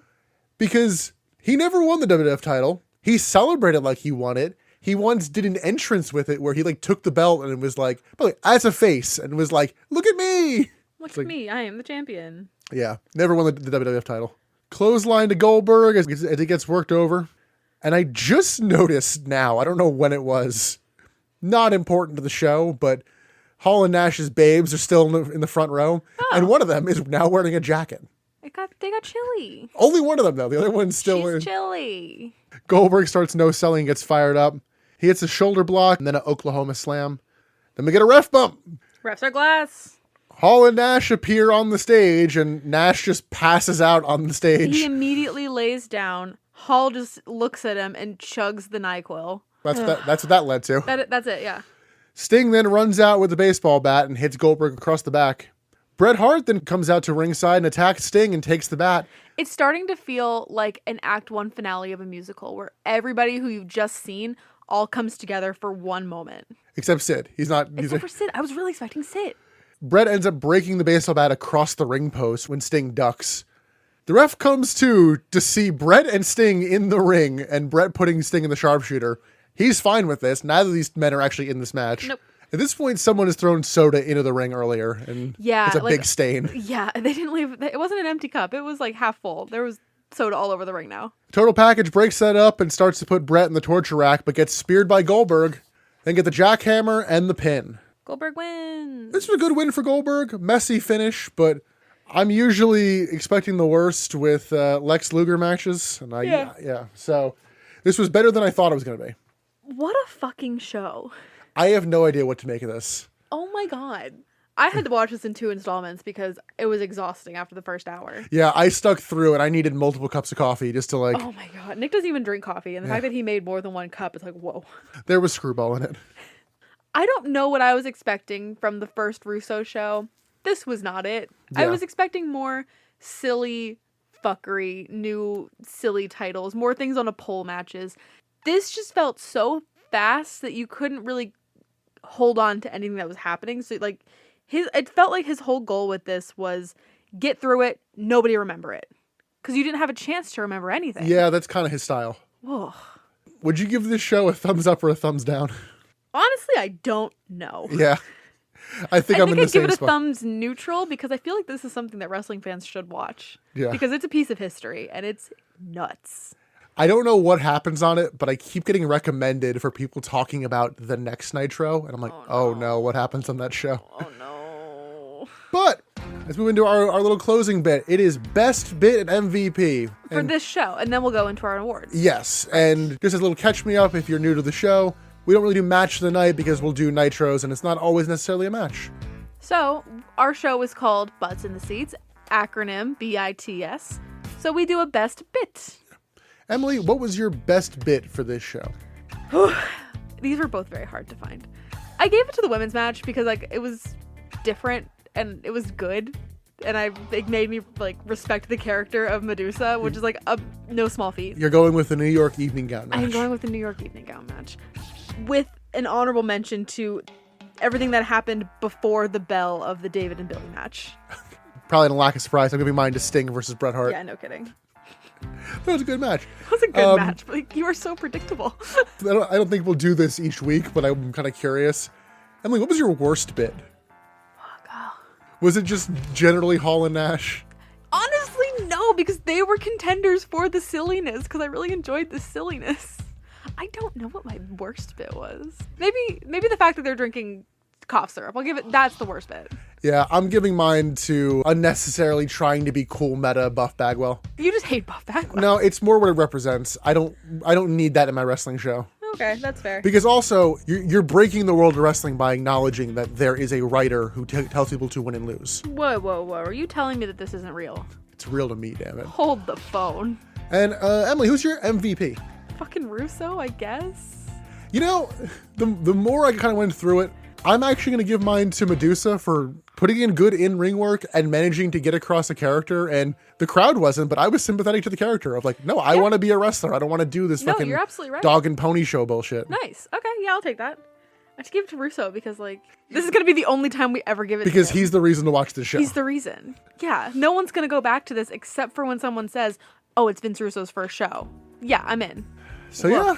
Because he never won the WWF title. He celebrated like he won it. He once did an entrance with it where he like took the belt and was like, as a face, and was like, look at me. Look at me, I am the champion. Yeah, never won the WWF title. Clothesline to Goldberg as it gets worked over. And I just noticed now, I don't know when it was, not important to the show, but Hall and Nash's babes are still in the front row. Oh. And one of them is now wearing a jacket. They got chilly. Only one of them, though. The other one's still in. She's chilly. Goldberg starts no-selling, gets fired up. He hits a shoulder block and then an Oklahoma slam. Then we get a ref bump. Refs are glass. Hall and Nash appear on the stage, and Nash just passes out on the stage. He immediately lays down. Hall just looks at him and chugs the NyQuil. That's what that led to. That's it, yeah. Sting then runs out with a baseball bat and hits Goldberg across the back. Bret Hart then comes out to ringside and attacks Sting and takes the bat. It's starting to feel like an Act 1 finale of a musical where everybody who you've just seen all comes together for one moment. Except Sid. Except for Sid. I was really expecting Sid. Bret ends up breaking the baseball bat across the ring post when Sting ducks. The ref comes to see Bret and Sting in the ring and Bret putting Sting in the sharpshooter. He's fine with this. Neither of these men are actually in this match. Nope. At this point, someone has thrown soda into the ring earlier, and Yeah, it's a big stain. Yeah, they didn't leave. It wasn't an empty cup. It was like half full. There was soda all over the ring now. Total Package breaks that up and starts to put Brett in the torture rack, but gets speared by Goldberg. Then get the jackhammer and the pin. Goldberg wins. This was a good win for Goldberg. Messy finish, but I'm usually expecting the worst with Lex Luger matches. And yeah. So this was better than I thought it was going to be. What a fucking show. I have no idea what to make of this. Oh my God. I had to watch this in 2 installments because it was exhausting after the first hour. Yeah, I stuck through it. I needed multiple cups of coffee just to Oh my God. Nick doesn't even drink coffee. And the fact that he made more than 1 cup is like, whoa. There was screwball in it. I don't know what I was expecting from the first Russo show. This was not it. Yeah. I was expecting more silly fuckery, new silly titles, more things on a pole matches. This just felt so fast that you couldn't really hold on to anything that was happening. So like it felt like his whole goal with this was get through it, nobody remember it. Because you didn't have a chance to remember anything. Yeah, that's kind of his style. Ugh. Would you give this show a thumbs up or a thumbs down? Honestly, I don't know. Yeah. I think I'm in the I'd same give it a spot. thumbs neutral because I feel like this is something that wrestling fans should watch. Yeah. Because it's a piece of history and it's nuts. I don't know what happens on it, but I keep getting recommended for people talking about the next Nitro. And I'm like, oh no, what happens on that show? Oh no. But let's move into our little closing bit. It is best bit and MVP. For And this show. And then we'll go into our awards. yes. And just as a little catch me up if you're new to the show, we don't really do match of the night because we'll do Nitros and it's not always necessarily a match. So our show is called Butts in the Seats, acronym BITS. So we do a best bit. Emily, what was your best bit for this show? These were both very hard to find. I gave it to the women's match because like it was different and it was good. And it made me like respect the character of Medusa, which is like no small feat. You're going with the New York evening gown match. I am going with the New York evening gown match. With an honorable mention to everything that happened before the bell of the David and Billy match. Probably in a lack of surprise, I'm giving mine to Sting versus Bret Hart. Yeah, no kidding. That was a good match. It was a good match, but like, you are so predictable. I don't think we'll do this each week, but I'm kind of curious. Emily, what was your worst bit? Was it just generally Hall and Nash? Honestly, no, because they were contenders for the silliness, because I really enjoyed the silliness. I don't know what my worst bit was. Maybe the fact that they're drinking cough syrup. I'll give it, that's the worst bit. Yeah, I'm giving mine to unnecessarily trying to be cool meta Buff Bagwell. You just hate Buff Bagwell. No, it's more what it represents. I don't need that in my wrestling show. Okay, that's fair. Because also, you're breaking the world of wrestling by acknowledging that there is a writer who tells people to win and lose. Whoa. Are you telling me that this isn't real? It's real to me, damn it. Hold the phone. And Emily, who's your MVP? Fucking Russo, I guess. You know, the more I kind of went through it, I'm actually going to give mine to Medusa for putting in good in-ring work and managing to get across a character. And the crowd wasn't, but I was sympathetic to the character of like, no, I want to be a wrestler. I don't want to do this fucking you're absolutely right. dog and pony show bullshit. Nice. Okay, yeah, I'll take that. I have to give it to Russo because, like, this is going to be the only time we ever give it Because to him. he's the reason to watch this show. He's the reason. Yeah, no one's going to go back to this except for when someone says, oh, it's Vince Russo's first show. Yeah, I'm in. So yeah,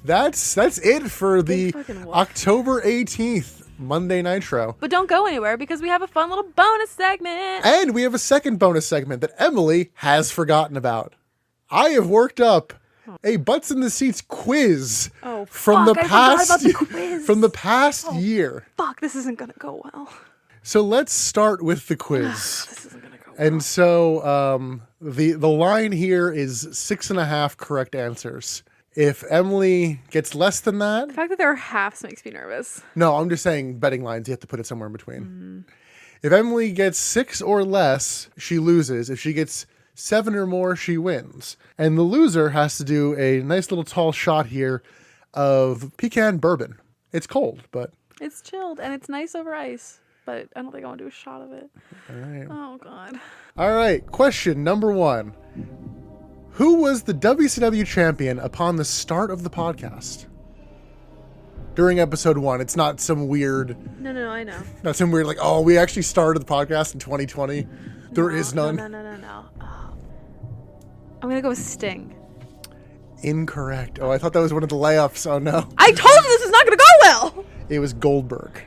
that's it for the fucking woof. October 18th Monday Nitro. But don't go anywhere because we have a fun little bonus segment. And we have a second bonus segment that Emily has forgotten about. I have worked up a Butts in the Seats quiz from the I past forgot about the quiz. from the past year. Fuck, this isn't going to go well. So let's start with the quiz. This isn't going to go well. And so the line here is 6.5 correct answers. If Emily gets less than that, The fact that there are halves makes me nervous. no, I'm just saying betting lines. You have to put it somewhere in between. If Emily gets 6 or less, she loses. If she gets 7 or more, she wins. And the loser has to do a nice little tall shot here of pecan bourbon. It's cold, but It's chilled and it's nice over ice, but I don't think I want to do a shot of it. all right. Oh, God. All right, question number 1. Who was the WCW champion upon the start of the podcast? During episode 1, it's not some weird, No, I know. not some weird like, oh, we actually started the podcast in 2020. There is none. No. Oh. I'm going to go with Sting. Incorrect. Oh, I thought that was one of the layups. Oh no. I told you this is not going to go well. It was Goldberg.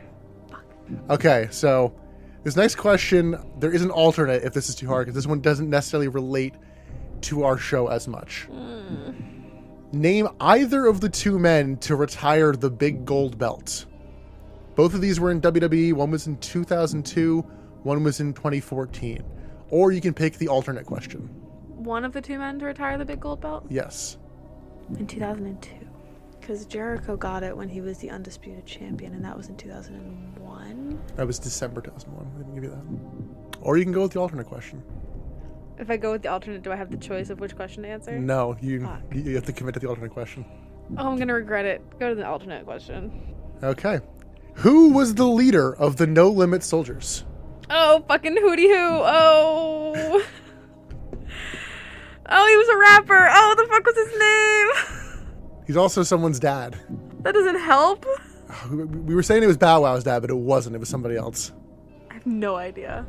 Okay, so this next question, there is an alternate if this is too hard, because this one doesn't necessarily relate to our show as much. Name either of the two men to retire the big gold belt. Both of these were in WWE. One was in 2002. One was in 2014. Or you can pick the alternate question. One of the two men to retire the big gold belt? Yes. In 2002. Because Jericho got it when he was the undisputed champion, and that was in 2001. That was December 2001. I didn't give you that. Or you can go with the alternate question. If I go with the alternate, do I have the choice of which question to answer? No, you have to commit to the alternate question. Oh, I'm going to regret it. Go to the alternate question. Okay. Who was the leader of the No Limit Soldiers? Oh, fucking hootie hoo. Oh. Oh, he was a rapper. Oh, what the fuck was his name? He's also someone's dad. That doesn't help. We were saying it was Bow Wow's dad, but it wasn't. It was somebody else. I have no idea.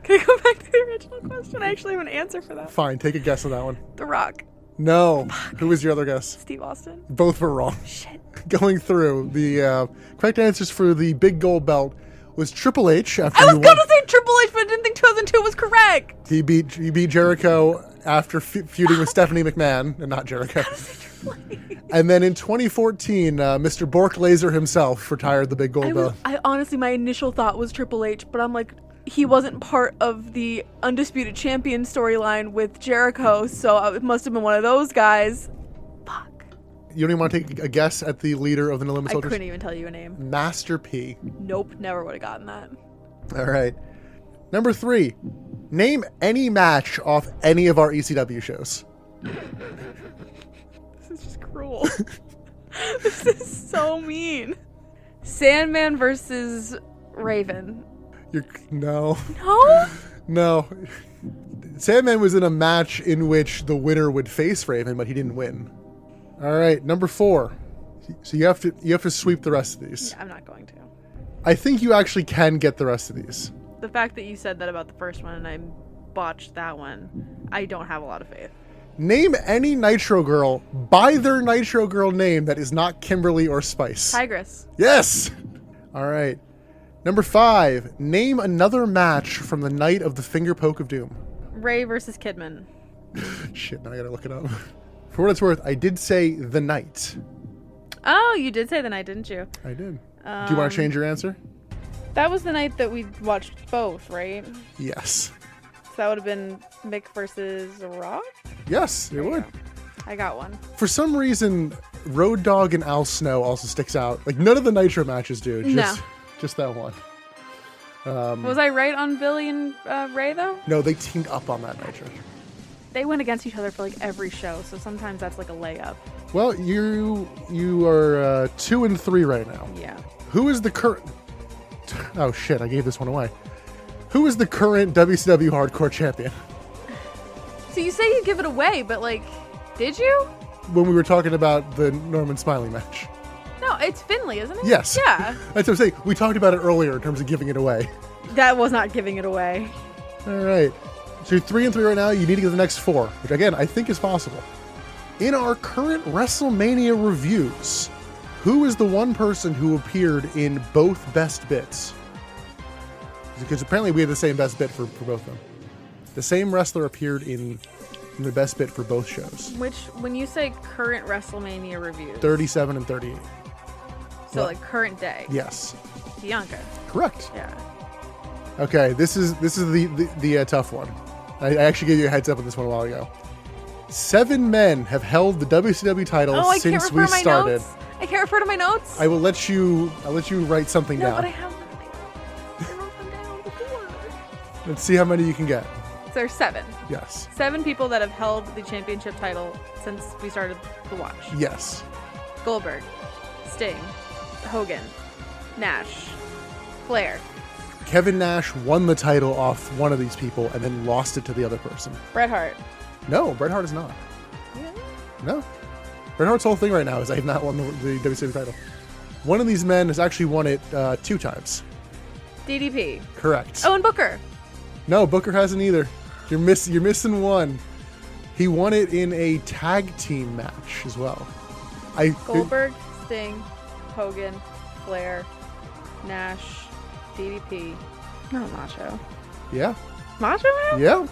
Can I go back to the original question? I actually have an answer for that. Fine, take a guess on that one. The Rock. No. Who was your other guess? Steve Austin. Both were wrong. Shit. Going through, the correct answers for the big gold belt was Triple H. After I was going to say Triple H, but I didn't think 2002 was correct. He beat Jericho after feuding with Stephanie McMahon, and not Jericho. And then in 2014, Mr. Bork Laser himself retired the big gold belt. I honestly, my initial thought was Triple H, but I'm like, he wasn't part of the Undisputed Champion storyline with Jericho, so it must have been one of those guys. Fuck. You don't even want to take a guess at the leader of the No Limit I Soldiers? couldn't even tell you a name. Master P. Nope, never would have gotten that. All right. Number 3. Name any match off any of our ECW shows. This is just cruel. This is so mean. Sandman versus Raven. No. No? No. Sandman was in a match in which the winner would face Raven, but he didn't win. All right, number 4. So you have to sweep the rest of these. Yeah, I'm not going to. I think you actually can get the rest of these. The fact that you said that about the first one and I botched that one, I don't have a lot of faith. Name any Nitro girl by their Nitro girl name that is not Kimberly or Spice. Tigress. Yes! All right. Number 5. Name another match from the night of the Finger Poke of Doom. Ray versus Kidman. Shit, now I gotta look it up. For what it's worth, I did say the night. Oh, you did say the night, didn't you? I did. Do you want to change your answer? That was the night that we watched both, right? Yes. So that would have been Mick versus Rock? Yes, it would. I got one. For some reason, Road Dogg and Al Snow also sticks out. Like, none of the Nitro matches do. Just that one. Was I right on Billy and Ray, though? No, they teamed up on that Nitro. They went against each other for, like, every show, so sometimes that's, like, a layup. Well, you are 2 and 3 right now. Yeah. Who is the current... Oh, shit, I gave this one away. Who is the current WCW Hardcore Champion? So you say you give it away, but, like, did you? When we were talking about the Norman Smiley match. No, it's Finley, isn't it? Yes. Yeah. That's what I'm saying. We talked about it earlier in terms of giving it away. That was not giving it away. All right. So you're 3 and 3 right now. You need to get the next 4, which, again, I think is possible. In our current WrestleMania reviews, who is the one person who appeared in both best bits? Because apparently we have the same best bit for both of them. The same wrestler appeared in the best bit for both shows. Which, when you say current WrestleMania reviews... 37 and 38. So, like, current day. Yes. Bianca. Correct. Yeah. Okay, this is the tough one. I actually gave you a heads up on this one a while ago. 7 men have held the WCW title since we started. Notes? I can't refer to my notes. I'll let you write something down. No, but I have them in my notes. I wrote them down before. Let's see how many you can get. So there's 7. Yes. 7 people that have held the championship title since we started the watch. Yes. Goldberg, Sting, Hogan, Nash, Flair. Kevin Nash won the title off one of these people and then lost it to the other person. Bret Hart. No, Bret Hart is not. Yeah. No. Bret Hart's whole thing right now is I have not won the WCW title. One of these men has actually won it 2 times. DDP. Correct. Oh, and Booker. No, Booker hasn't either. You're missing one. He won it in a tag team match as well. Goldberg, Sting, Hogan, Flair, Nash, DDP. No, Macho. Yeah. Macho Man? Yeah.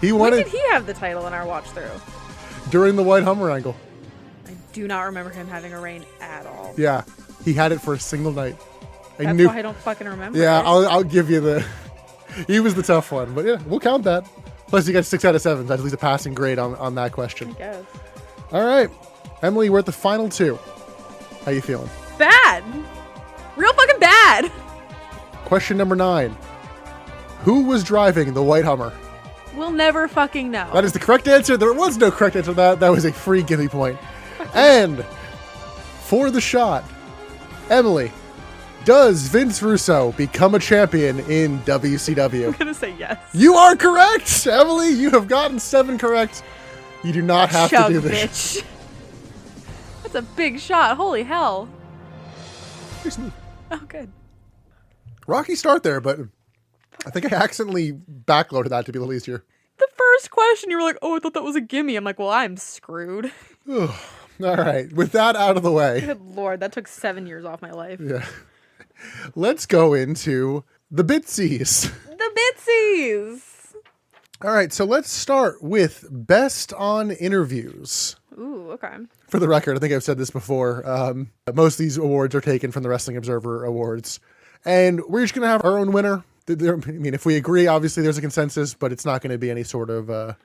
He When won did it he have the title in our watch through? during the White Hummer angle. I do not remember him having a reign at all. Yeah, he had it for a single night. That's why I don't fucking remember. Yeah, it. I'll give you the. He was the tough one, but yeah, we'll count that. Plus, you got 6 out of 7. That's at least a passing grade on that question. I guess. All right, Emily, we're at the final 2. How you feeling? Bad. Real fucking bad. Question number 9. Who was driving the White Hummer? We'll never fucking know. That is the correct answer. There was no correct answer to that. That was a free gimme point. And for the shot, Emily, does Vince Russo become a champion in WCW? I'm gonna say yes. You are correct, Emily. You have gotten 7 correct. You do not have Chug, to do this. bitch. That's a big shot. Holy hell. Pretty smooth. Oh, good. Rocky start there, but I think I accidentally backloaded that to be a little easier. The first question, you were like, oh, I thought that was a gimme. I'm like, well, I'm screwed. All right. With that out of the way. Good lord, that took 7 years off my life. Yeah. Let's go into the Bitsies. The Bitsies. All right, so let's start with Best on Interviews. Ooh, okay. For the record, I think I've said this before. Most of these awards are taken from the Wrestling Observer Awards. And we're just going to have our own winner. I mean, if we agree, obviously there's a consensus, but it's not going to be any sort of vote.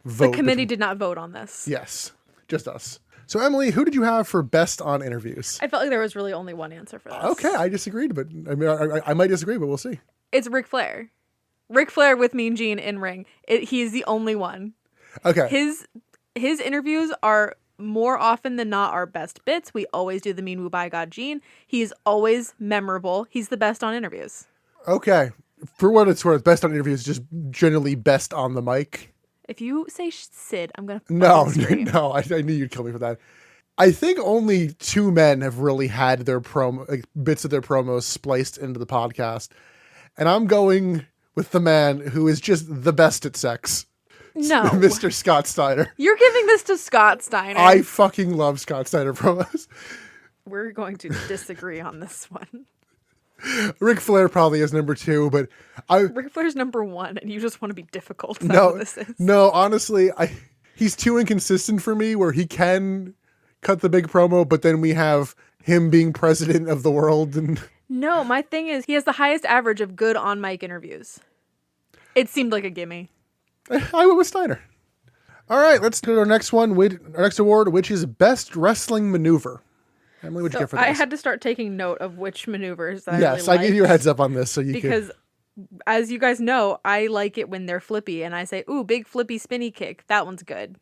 The committee did not vote on this. Yes, just us. So, Emily, who did you have for Best on Interviews? I felt like there was really only one answer for this. Okay, I disagreed, but I mean, I might disagree, but we'll see. It's Ric Flair. Ric Flair with Mean Gene in ring. He's the only one. Okay. His interviews are more often than not our best bits. We always do the Mean Woo by God Gene. He's always memorable. He's the best on interviews. Okay. For what it's worth, Best on Interviews is just generally best on the mic. If you say Sid, I'm going to No, scream. no, I knew you'd kill me for that. I think only 2 men have really had their bits of their promos spliced into the podcast. And I'm going with the man who is just the best at sex. No. Mr. Scott Steiner. You're giving this to Scott Steiner. I fucking love Scott Steiner promos. We're going to disagree on this one. Ric Flair probably is number 2, but Ric Flair's number 1, and you just want to be difficult. That's what this is. No, honestly, he's too inconsistent for me where he can cut the big promo, but then we have him being president of the world. And No, my thing is he has the highest average of good on mic interviews. It seemed like a gimme. I went with Steiner. All right, let's do our next one, our next award, which is Best Wrestling Maneuver. Emily, what'd you get for this? I had to start taking note of which maneuvers that Yes, I really I gave you a heads up on this so you because, as you guys know, I like it when they're flippy, and I say, "Ooh, big flippy spinny kick. That one's good."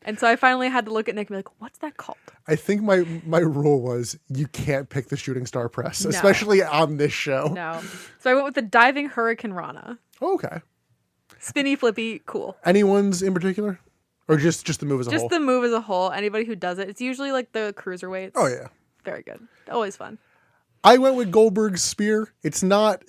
And so I finally had to look at Nick and be like, "What's that called?" I think my rule was you can't pick the shooting star press, No. especially on this show. No, so I went with the diving Hurricane Rana. Oh, okay. Spinny flippy, cool. Anyone's in particular, or just the move as a whole? Just the move as a whole. Anybody who does it, it's usually like the cruiserweights. Oh yeah. Very good. Always fun. I went with Goldberg's spear. It's not,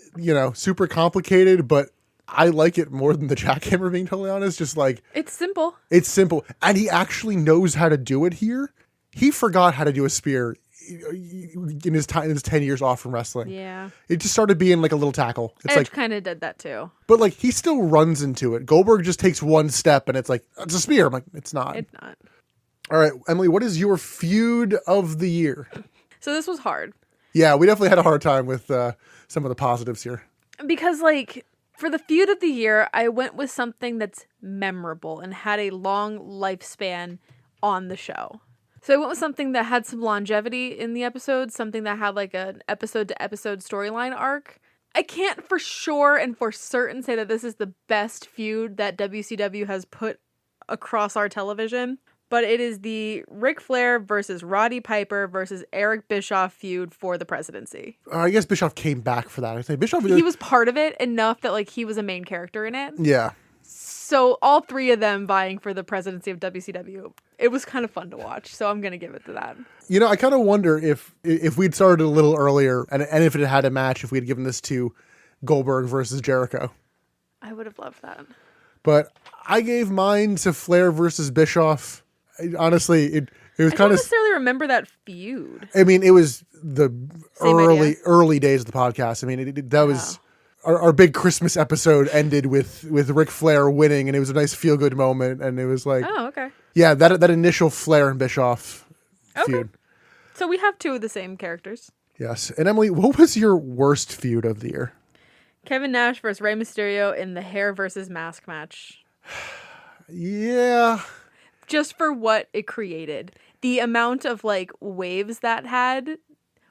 super complicated, but I like it more than the jackhammer, being totally honest. Just like, It's simple. it's simple. And he actually knows how to do it here. He forgot how to do a spear in his 10 years off from wrestling. Yeah. It just started being like a little tackle. It's Edge like, kind of did that too. but like he still runs into it. Goldberg just takes one step and it's like, it's a spear. I'm like, it's not. It's not. All right, Emily, what is your feud of the year? So this was hard. Yeah, we definitely had a hard time with some of the positives here. Because, like, for the feud of the year, I went with something that's memorable and had a long lifespan on the show. So I went with something that had some longevity in the episode, something that had, like, an episode-to-episode storyline arc. I can't for sure and for certain say that this is the best feud that WCW has put across our television. But it is the Ric Flair versus Roddy Piper versus Eric Bischoff feud for the presidency. I guess Bischoff came back for that. I think Bischoff. He was part of it enough that like he was a main character in it. Yeah. So all 3 of them vying for the presidency of WCW. It was kind of fun to watch. So I'm gonna give it to that. I kind of wonder if we'd started a little earlier and if it had a match, if we had given this to Goldberg versus Jericho. I would have loved that. But I gave mine to Flair versus Bischoff. Honestly, it was I kind don't of. necessarily remember that feud. I mean, it was the Same idea. early days of the podcast. I mean, that was our big Christmas episode ended with Ric Flair winning, and it was a nice feel good moment. And it was like, Oh, okay. yeah, that initial Flair and Bischoff feud. So we have 2 of the same characters. Yes. And Emily, what was your worst feud of the year? Kevin Nash versus Rey Mysterio in the hair versus mask match. Yeah. Just for what it created. The amount of like waves that had.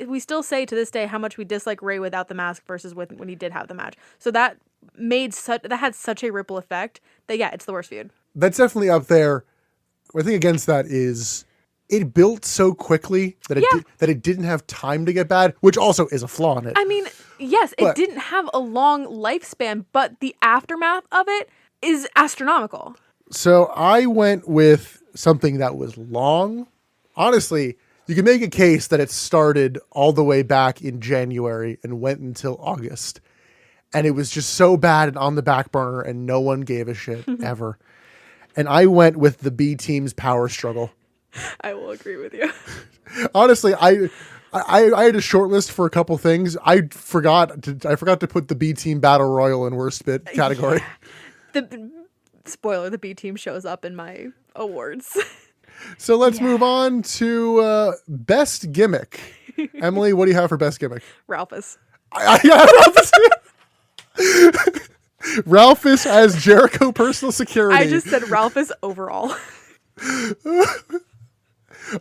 We still say to this day how much we dislike Rey without the mask versus when he did have the match. So that had such a ripple effect that yeah, it's the worst feud. That's definitely up there. One thing against that is it built so quickly that it didn't have time to get bad, which also is a flaw in it. I mean, yes, it didn't have a long lifespan, but the aftermath of it is astronomical. So I went with something that was long. Honestly, you can make a case that it started all the way back in January and went until August. And it was just so bad and on the back burner and no one gave a shit ever. And I went with the B team's power struggle. I will agree with you. Honestly, I had a short list for a couple things. I forgot to put the B team battle royal in worst bit category. The B team shows up in my awards. So let's move on to best gimmick. Emily, what do you have for best gimmick? Ralphus. Ralphus as Jericho personal security. I just said Ralphus overall.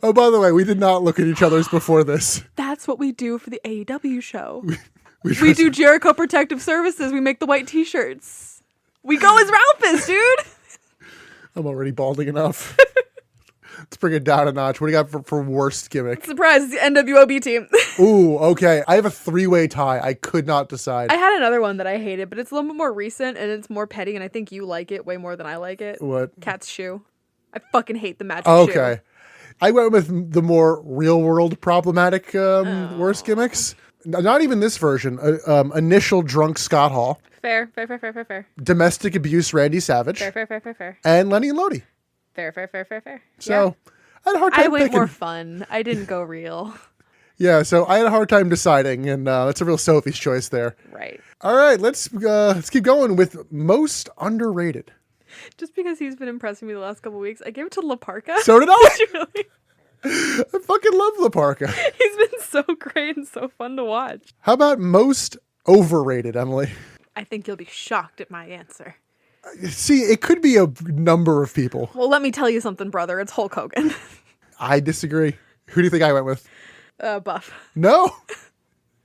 Oh, by the way, we did not look at each other's before this. That's what we do for the AEW show. We do Jericho Protective Services. We make the white t-shirts. We go as Ralphus, dude. I'm already balding enough. Let's bring it down a notch. What do you got for worst gimmick? Surprise, it's the NWOB team. Ooh, okay. I have a 3-way tie. I could not decide. I had another one that I hated, but it's a little bit more recent and it's more petty, and I think you like it way more than I like it. What? Cat's shoe. I fucking hate the match. Okay. I went with the more real-world problematic worst gimmicks. Not even this version. Initial drunk Scott Hall. Fair. Domestic abuse Randy Savage. Fair. And Lenny and Lodi. Fair. So I had a hard time I went picking. more fun. I didn't go real. Yeah, so I had a hard time deciding, and it's a real Sophie's choice there. Right. All right, let's keep going with most underrated. Just because he's been impressing me the last couple weeks, I gave it to La Parka. So did I. Did you really? I fucking love La Parka. He's been so great and so fun to watch. How about most overrated, Emily? I think you'll be shocked at my answer. See, it could be a number of people. Well, let me tell you something, brother. It's Hulk Hogan. I disagree. Who do you think I went with? Buff. No.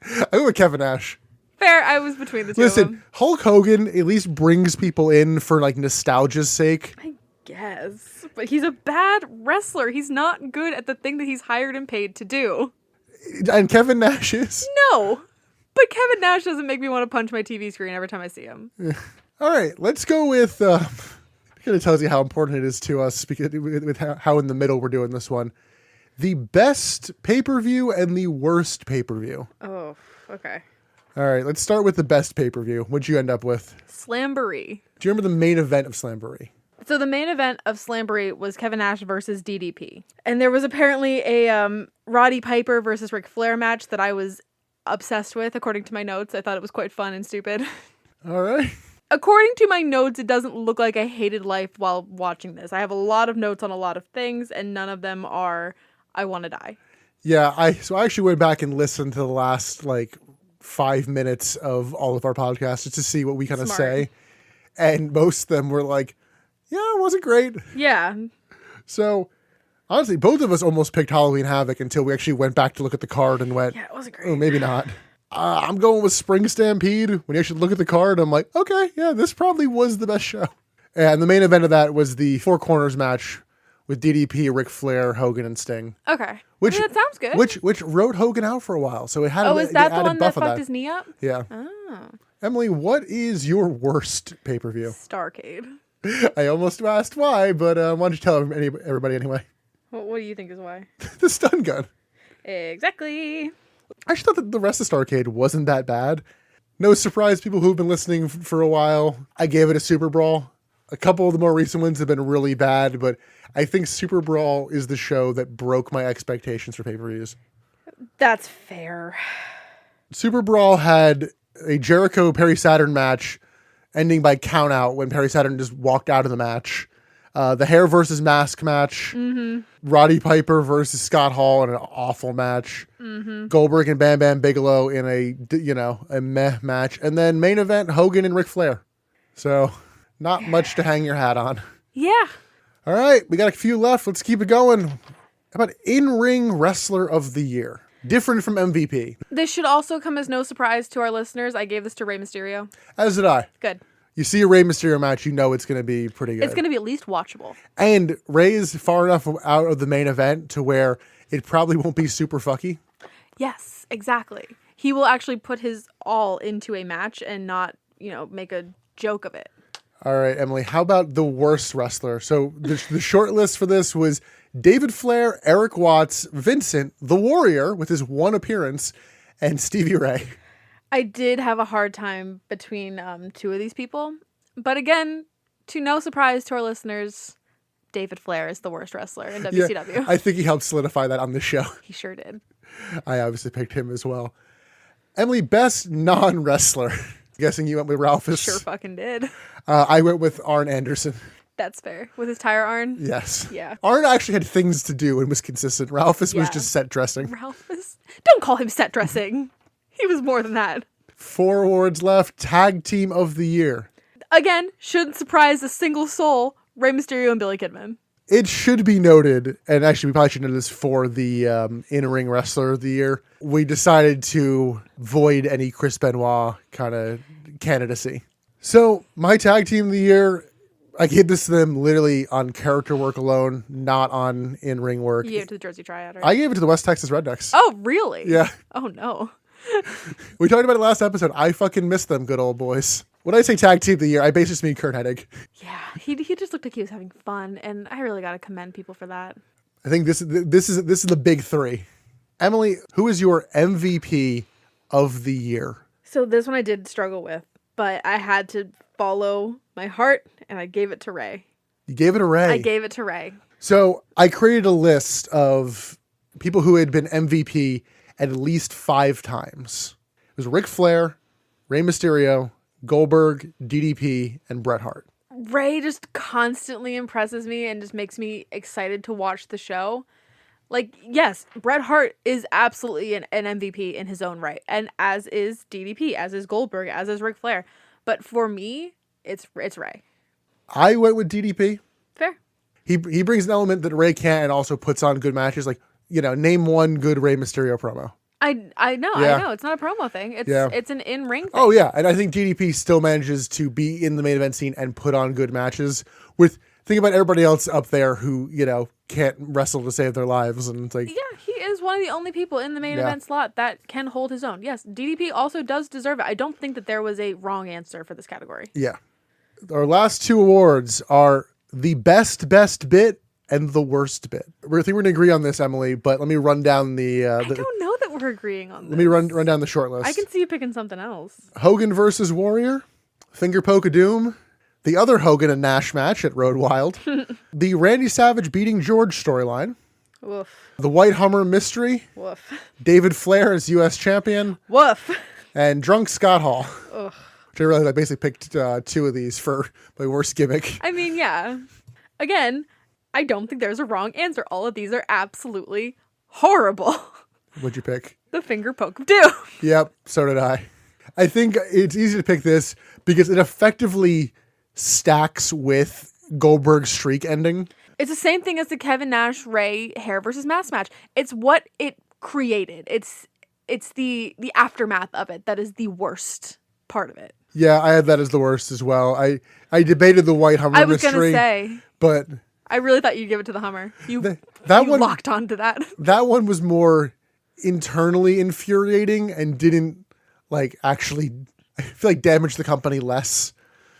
I went with Kevin Nash. Fair. I was between the two of them. Listen, Hulk Hogan at least brings people in for like nostalgia's sake. I guess. But he's a bad wrestler. He's not good at the thing that he's hired and paid to do. And Kevin Nash is? No. But Kevin Nash doesn't make me want to punch my TV screen every time I see him. All right, let's go with, it kind of tells you how important it is to us because with how in the middle we're doing this one. The best pay-per-view and the worst pay-per-view. Oh, okay. All right, let's start with the best pay-per-view. What'd you end up with? Slamboree. Do you remember the main event of Slamboree? So the main event of Slamboree was Kevin Nash versus DDP. And there was apparently a Roddy Piper versus Ric Flair match that I was obsessed with, according to my notes. I thought it was quite fun and stupid. All right. According to my notes, it doesn't look like I hated life while watching this. I have a lot of notes on a lot of things, and none of them are, I want to die. Yeah, I actually went back and listened to the last, 5 minutes of all of our podcasts just to see what we kind of say. And most of them were like, yeah, it wasn't great. Yeah. So, honestly, both of us almost picked Halloween Havoc until we actually went back to look at the card and went, yeah, it wasn't great. Oh, maybe not. I'm going with Spring Stampede. When you actually look at the card, I'm like, okay, yeah, this probably was the best show. And the main event of that was the Four Corners match with DDP, Ric Flair, Hogan, and Sting. Okay. Which that sounds good. Which wrote Hogan out for a while, so it had. Oh, is that the one that buff of fucked his knee up? Yeah. Oh. Emily, what is your worst pay-per-view? Starcade. I almost asked why, but why don't you tell everybody anyway? What do you think is why? The stun gun. Exactly. I actually thought that the rest of Starcade wasn't that bad. No surprise, people who've been listening for a while, I gave it a Super Brawl. A couple of the more recent ones have been really bad, but I think Super Brawl is the show that broke my expectations for pay-per-views. That's fair. Super Brawl had a Jericho Perry Saturn match ending by count out when Perry Saturn just walked out of the match. The hair versus mask match. Mm-hmm. Roddy Piper versus Scott Hall in an awful match. Mm-hmm. Goldberg and Bam Bam Bigelow in a meh match. And then main event, Hogan and Ric Flair. So not much to hang your hat on. Yeah. All right, we got a few left. Let's keep it going. How about in-ring wrestler of the year? Different from MVP. This should also come as no surprise to our listeners. I gave this to Rey Mysterio. As did I. Good. You see a Rey Mysterio match, you know it's going to be pretty good. It's going to be at least watchable. And Rey is far enough out of the main event to where it probably won't be super fucky. Yes, exactly. He will actually put his all into a match and not, make a joke of it. All right, Emily, how about the worst wrestler? So the short list for this was David Flair, Eric Watts, Vincent, The Warrior with his one appearance, and Stevie Ray. I did have a hard time between two of these people. But again, to no surprise to our listeners, David Flair is the worst wrestler in WCW. Yeah, I think he helped solidify that on the show. He sure did. I obviously picked him as well. Emily, best non-wrestler. Guessing you went with Ralphus. Sure fucking did. I went with Arn Anderson. That's fair. With his tire Arn? Yes. Yeah. Arn actually had things to do and was consistent. Ralphus was Yeah. just set dressing. Ralphus? Don't call him set dressing. He was more than that. 4 awards left. Tag Team of the Year. Again, shouldn't surprise a single soul, Rey Mysterio and Billy Kidman. It should be noted, and actually we probably should know this for the in-ring wrestler of the year, we decided to void any Chris Benoit kind of candidacy. So my tag team of the year, I gave this to them literally on character work alone, not on in-ring work. You gave it to the Jersey Triad, right? I gave it to the West Texas Rednecks. Oh, really? Yeah. Oh, no. We talked about it last episode. I fucking miss them, good old boys. When I say tag team of the year, I basically just mean Kurt Hennig. Yeah, he just looked like he was having fun, and I really got to commend people for that. I think this is the big three. Emily, who is your MVP of the year? So this one I did struggle with, but I had to follow my heart, and I gave it to Ray. You gave it to Ray. I gave it to Ray. So I created a list of people who had been MVP at least 5 times. It was Ric Flair, Rey Mysterio, Goldberg, DDP, and Bret Hart. Ray just constantly impresses me and just makes me excited to watch the show. Like, yes, Bret Hart is absolutely an MVP in his own right, and as is DDP, as is Goldberg, as is Ric Flair. But for me, it's Ray. I went with DDP. Fair. He brings an element that Ray can't and also puts on good matches. Like, name one good Rey Mysterio promo. I know. It's not a promo thing. It's an in-ring thing. Oh, yeah. And I think DDP still manages to be in the main event scene and put on good matches think about everybody else up there who, can't wrestle to save their lives. And it's like, yeah, he is one of the only people in the main event slot that can hold his own. Yes, DDP also does deserve it. I don't think that there was a wrong answer for this category. Yeah. Our last 2 awards are the best bit and the worst bit. I think we're going to agree on this, Emily, but let me run down the I don't know that we're agreeing on this. Let me run down the short list. I can see you picking something else. Hogan versus Warrior, Finger Poke of Doom, the other Hogan and Nash match at Road Wild, the Randy Savage beating George storyline, Woof. the White Hummer mystery, Woof. David Flair as U.S. champion, Woof. and Drunk Scott Hall. Ugh. Which I realized I basically picked 2 of these for my worst gimmick. I mean, yeah. Again, I don't think there's a wrong answer. All of these are absolutely horrible. What'd you pick? The Finger Poke of Doom. Yep, so did I. I think it's easy to pick this because it effectively stacks with Goldberg's streak ending. It's the same thing as the Kevin Nash Ray hair versus mask match. It's what it created. It's the aftermath of it that is the worst part of it. Yeah, I had that as the worst as well. I debated the White Hummer mystery. I was gonna say, but I really thought you'd give it to the Hummer. You one locked onto that. That one was more internally infuriating and didn't actually, I feel like, damage the company less.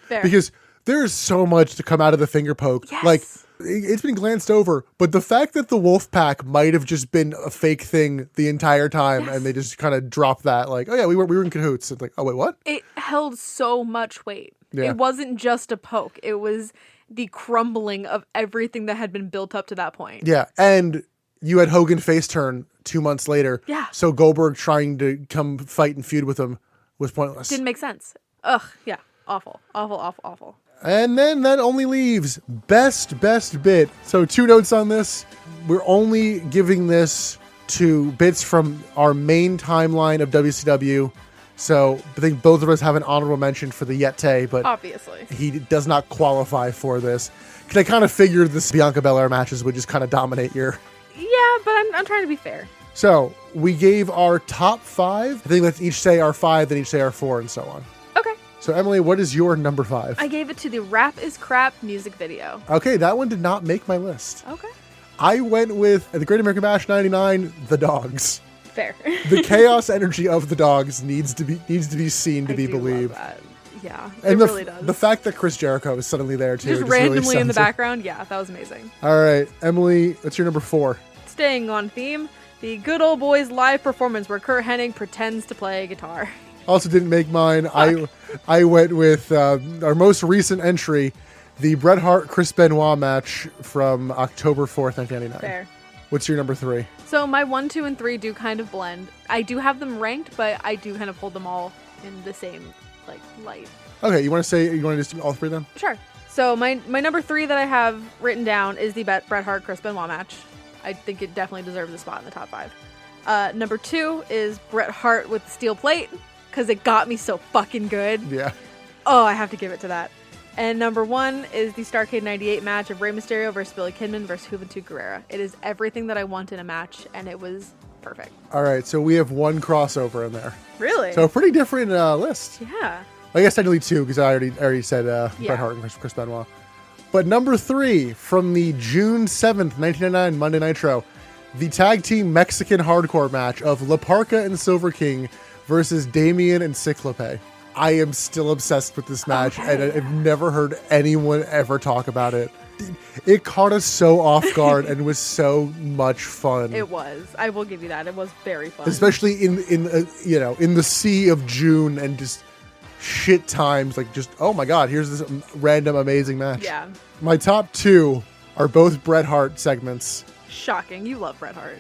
Fair. Because there's so much to come out of the finger poke. Yes. It's been glanced over, but the fact that the Wolfpack might have just been a fake thing the entire time, and they just kind of dropped that, oh yeah, we were in cahoots. It's like, oh wait, what? It held so much weight. Yeah. It wasn't just a poke. It was the crumbling of everything that had been built up to that point. Yeah, and you had Hogan face turn 2 months later. Yeah. So Goldberg trying to come fight and feud with him was pointless. Didn't make sense. Ugh, yeah. Awful. Awful, awful, awful. And then that only leaves best bit. So 2 notes on this. We're only giving this to bits from our main timeline of WCW. So I think both of us have an honorable mention for the Yeti, but Obviously. he does not qualify for this. Because I kind of figured this Bianca Belair matches would just kind of dominate your... Yeah, but I'm trying to be fair. So we gave our top 5. I think let's each say our 5, then each say our 4, and so on. Okay. So Emily, what is your number 5? I gave it to the Rap is Crap music video. Okay, that one did not make my list. Okay. I went with the Great American Bash 99, the Dogs. Fair. The chaos energy of the Dogs needs to be seen to be believed. Love that. Yeah, And it really does. the fact that Chris Jericho is suddenly there too. Just really randomly in the sells it. background. Yeah, that was amazing. All right, Emily, what's your number 4? Staying on theme, the Good Old Boys live performance where Kurt Hennig pretends to play guitar. Also didn't make mine. I went with our most recent entry, the Bret Hart Chris Benoit match from October 4th, 1999. Fair. What's your number 3? So my 1, 2, and 3 do kind of blend. I do have them ranked, but I do kind of hold them all in the same light. Okay, you want to just do all 3 then? Sure. So my number 3 that I have written down is the Bret Hart Chris Benoit match. I think it definitely deserves a spot in the top 5. Number 2 is Bret Hart with the steel plate because it got me so fucking good. Yeah. Oh, I have to give it to that. And number 1 is the Starrcade 98 match of Rey Mysterio versus Billy Kidman versus Juventud Guerrera. It is everything that I want in a match, and it was perfect. All right, so we have 1 crossover in there. Really? So a pretty different list. Yeah. I guess technically 2 because I already said Yeah. Bret Hart and Chris Benoit. But number 3 from the June 7th, 1999 Monday Nitro, the tag team Mexican hardcore match of La Parca and Silver King versus Damien and Cyclope. I am still obsessed with this match, and I've never heard anyone ever talk about it. It caught us so off guard and was so much fun. It was. I will give you that. It was very fun. Especially in the sea of June and just shit times, like just, oh my god, here's this random amazing match. Yeah. My top 2 are both Bret Hart segments. Shocking. You love Bret Hart.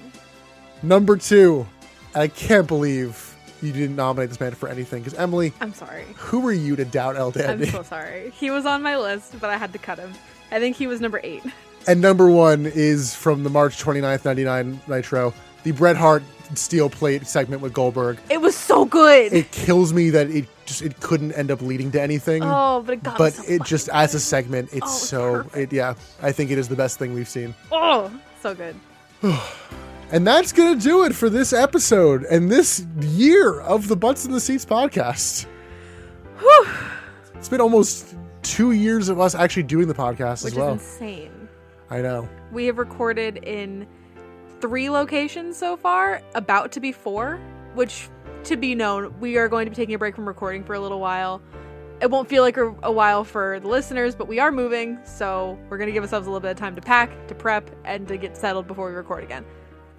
Number 2, I can't believe you didn't nominate this man for anything, because Emily, I'm sorry. who are you to doubt El I'm Dandy? so sorry. He was on my list, but I had to cut him. I think he was number 8. And number 1 is from the March 29th, 99 Nitro, the Bret Hart steel plate segment with Goldberg. It was so good. It kills me that it couldn't end up leading to anything. Oh, but it got But me so it just, fucking as a good. segment, it's Oh, so, perfect. I think it is the best thing we've seen. Oh, so good. And that's going to do it for this episode and this year of the Butts in the Seats podcast. Whew. It's been almost 2 years of us actually doing the podcast Which as well. is insane. I know. We have recorded in 3 locations so far, about to be 4, which, to be known, we are going to be taking a break from recording for a little while. It won't feel like a while for the listeners, but we are moving, so we're going to give ourselves a little bit of time to pack, to prep, and to get settled before we record again.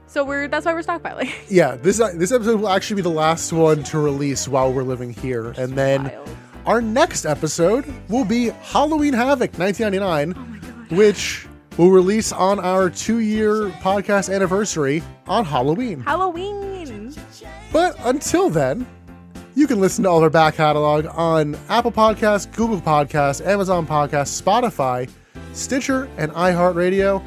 So that's why we're stockpiling. Yeah, this episode will actually be the last one to release while we're living here. And then Wild. our next episode will be Halloween Havoc 1999, Oh my god. which will release on our 2-year podcast anniversary on Halloween. Halloween! But until then, you can listen to all of our back catalog on Apple Podcasts, Google Podcasts, Amazon Podcasts, Spotify, Stitcher, and iHeartRadio.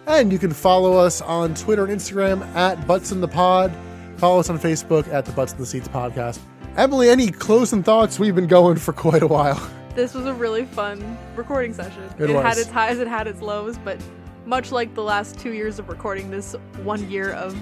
And you can follow us on Twitter and Instagram at ButtsInThePod. Follow us on Facebook at the Butts in the Seats podcast. Emily, any closing thoughts? We've been going for quite a while. This was a really fun recording session. It had was. its highs, it had its lows, but much like the last 2 years of recording this 1 year of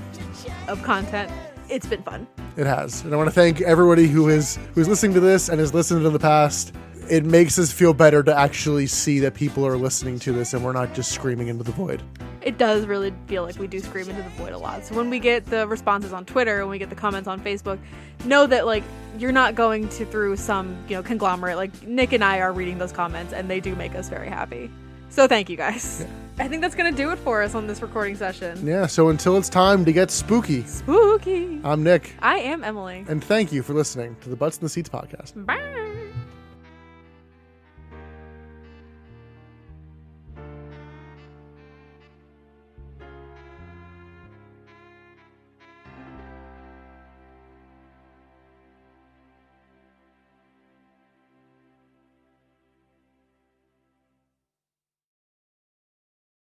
content, it's been fun. It has. And I want to thank everybody who's listening to this and has listened in the past. It makes us feel better to actually see that people are listening to this and we're not just screaming into the void. It does really feel like we do scream into the void a lot. So when we get the responses on Twitter, when we get the comments on Facebook, know that like you're not going through some, conglomerate. Like Nick and I are reading those comments and they do make us very happy. So thank you guys. Yeah. I think that's going to do it for us on this recording session. Yeah, so until it's time to get spooky. Spooky. I'm Nick. I am Emily. And thank you for listening to the Butts in the Seats podcast. Bye.